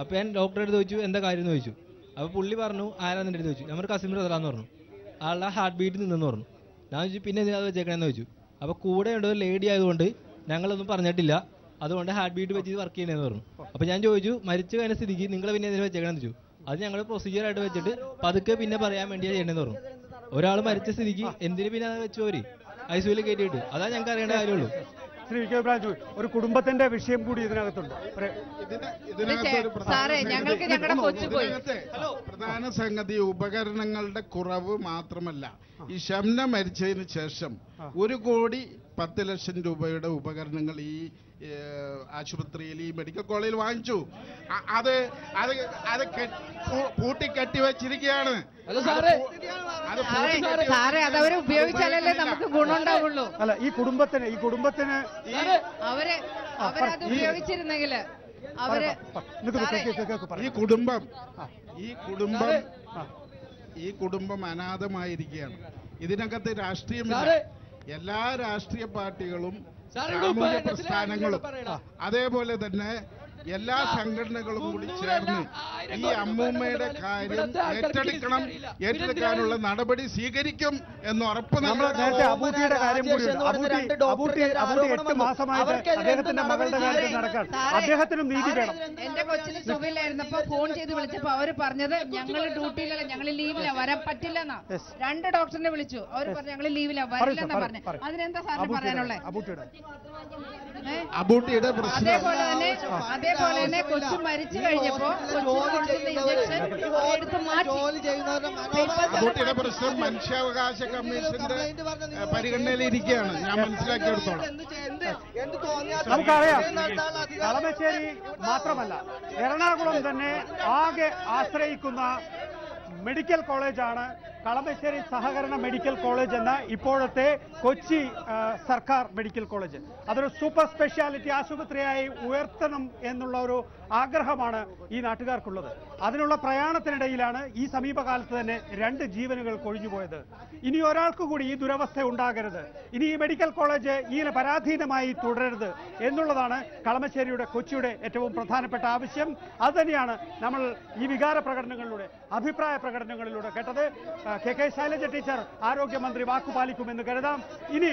അപ്പോൾ ഞാൻ ഡോക്ടറെ അടുത്ത് ചോദിച്ചു എന്താ കാര്യം എന്ന് ചോദിച്ചു. അപ്പോൾ പുള്ളി പറഞ്ഞു ആരാന്ന് എൻ്റെ അടുത്ത് ചോദിച്ചു. നമ്മൾ കസിൻ ബ്രദറാന്ന് പറഞ്ഞു. ആളുടെ ഹാർട്ട് ബീറ്റ് നിന്നെന്ന് പറഞ്ഞു. ഞാൻ ചോദിച്ചു പിന്നെ എന്തിനാ അത് വെച്ചേക്കണമെന്ന് ചോദിച്ചു. അപ്പോൾ കൂടെ ഉണ്ട് ഒരു ലേഡി ആയതുകൊണ്ട് ഞങ്ങളൊന്നും പറഞ്ഞിട്ടില്ല, അതുകൊണ്ട് ഹാർട്ട് ബീറ്റ് വെച്ച് വർക്ക് ചെയ്യണമെന്ന് പറഞ്ഞു. അപ്പോൾ ഞാൻ ചോദിച്ചു മരിച്ചു കഴിഞ്ഞ സ്ഥിതിക്ക് നിങ്ങൾ പിന്നെ എന്തിനാ വെച്ചേക്കണമെന്ന് ചോദിച്ചു. അത് ഞങ്ങൾ പ്രൊസീജിയറായിട്ട് വെച്ചിട്ട് പതുക്കെ പിന്നെ പറയാൻ വേണ്ടിയാണ് ചെയ്യണമെന്ന് പറഞ്ഞു. ഒരാൾ മരിച്ച സ്ഥിതിക്ക് എന്തിനു പിന്നെ വെച്ചു പോരി ICUവിൽ കയറ്റിയിട്ട്? അതാ ഞങ്ങൾക്ക് അറിയേണ്ട കാര്യമുള്ളൂ. ശ്രീ വി കെ ബ്രാജു, ഒരു കുടുംബത്തിന്റെ വിഷയം കൂടി ഇതിനകത്തുണ്ട്. പ്രധാന സംഗതി ഉപകരണങ്ങളുടെ കുറവ് മാത്രമല്ല, ഈ ഷംന മരിച്ചതിന് ശേഷം 1,10,00,000 രൂപയുടെ ഉപകരണങ്ങൾ ഈ ആശുപത്രിയിൽ, ഈ മെഡിക്കൽ കോളേജിൽ വാങ്ങിച്ചു. അത് പൂട്ടിക്കെട്ടി വെച്ചിരിക്കുകയാണ്. അതവരെ ഉപയോഗിച്ചാലല്ലേ നമുക്ക് ഗുണമുണ്ടാവുള്ളൂ. അല്ല, ഈ കുടുംബത്തിന് അവരത് ഉപയോഗിച്ചിരുന്നെങ്കില് ഈ കുടുംബം അനാഥമായിരിക്കുകയാണ്. ഇതിനകത്ത് രാഷ്ട്രീയമില്ല. എല്ലാ രാഷ്ട്രീയ പാർട്ടികളും, സാമൂഹ്യ പ്രസ്ഥാനങ്ങളും, അതേപോലെ തന്നെ എല്ലാ സംഘടനകളും കൂടി ചേർന്ന് ഈ അമ്മൂമ്മയുടെ കാര്യം ഏറ്റെടുക്കാനുള്ള നടപടി സ്വീകരിക്കും എന്ന് ഉറപ്പ് നമ്മൾ. നേരത്തെ അബൂട്ടിയുടെ കാര്യം കൂടി, അബൂട്ടി 8 മാസമായിട്ട് അദ്ദേഹത്തിന്റെ മകളുടെ കാര്യത്തിൽ നടക്കാൻ അദ്ദേഹത്തിനും നീതി വേണം. എന്റെ കൊച്ചിന് സുഖമില്ലായിരുന്നപ്പോ ഫോൺ ചെയ്ത് വിളിച്ചപ്പോ അവര് പറഞ്ഞത് ഞങ്ങൾ ഡ്യൂട്ടിയിലല്ല, ഞങ്ങൾ ലീവിലാ, വരാൻ പറ്റില്ലെന്നാ. 2 ഡോക്ടറിനെ വിളിച്ചു, അവർ പറഞ്ഞു ഞങ്ങൾ ലീവിലാ, വരില്ലെന്നാ പറഞ്ഞു. അതിനെന്താ സാറിന് പറയാനുള്ളത്? അബൂട്ടിയുടെ പ്രശ്നം അതേപോലെ തന്നെ കൊച്ചു മരിച്ചു കഴിഞ്ഞപ്പോ ഇഞ്ചക്ഷൻ എടുത്ത് മാറ്റി. അബൂട്ടിയുടെ പ്രശ്നം മനുഷ്യാവകാശ കമ്മീഷന്റെ പരിഗണനയിലിരിക്കുകയാണ്, ഞാൻ മനസ്സിലാക്കിയെടുത്തോളാം. നമുക്കറിയാം, കളമശ്ശേരി മാത്രമല്ല എറണാകുളം തന്നെ ആകെ ആശ്രയിക്കുന്ന മെഡിക്കൽ കോളേജാണ് കളമശ്ശേരി സഹകരണ മെഡിക്കൽ കോളേജ് എന്ന ഇപ്പോഴത്തെ കൊച്ചി സർക്കാർ മെഡിക്കൽ കോളേജ് അതൊരു സൂപ്പർ സ്പെഷ്യാലിറ്റി ആശുപത്രിയായി ഉയർത്തണം എന്നുള്ള ഒരു ആഗ്രഹമാണ് ഈ നാട്ടുകാർക്കുള്ളത്. അതിനുള്ള പ്രയാണത്തിനിടയിലാണ് ഈ സമീപകാലത്ത് തന്നെ 2 ജീവനുകൾ കൊഴിഞ്ഞുപോയത്. ഇനി ഒരാൾക്ക് കൂടി ഈ ദുരവസ്ഥ ഉണ്ടാകരുത്, ഇനി ഈ മെഡിക്കൽ കോളേജ് ഇങ്ങനെ പരാധീനമായി തുടരരുത് എന്നുള്ളതാണ് കളമശ്ശേരിയുടെ കൊച്ചിയുടെ ഏറ്റവും പ്രധാനപ്പെട്ട ആവശ്യം. അതുതന്നെയാണ് നമ്മൾ ഈ വികാര പ്രകടനങ്ങളിലൂടെ, അഭിപ്രായ പ്രകടനങ്ങളിലൂടെ കേട്ടത്. കെ ശൈലജ ടീച്ചർ ആരോഗ്യമന്ത്രി വാക്കുപാലിക്കുമെന്ന് കരുതാം. ഇനി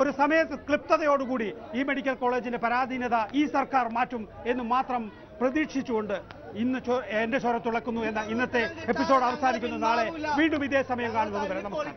ഒരു സമയത്ത് ക്ലിപ്തതയോടുകൂടി ഈ മെഡിക്കൽ കോളേജിന്റെ പരാധീനത ഈ സർക്കാർ മാറ്റും എന്ന് മാത്രം പ്രതീക്ഷിച്ചുകൊണ്ട് ഇന്ന് എന്റെ ചോര തുളക്കുന്നു എന്ന ഇന്നത്തെ എപ്പിസോഡ് അവസാനിക്കുന്നു. നാളെ വീണ്ടും ഇതേ സമയം കാണുന്നത് വരെ നമസ്കാരം.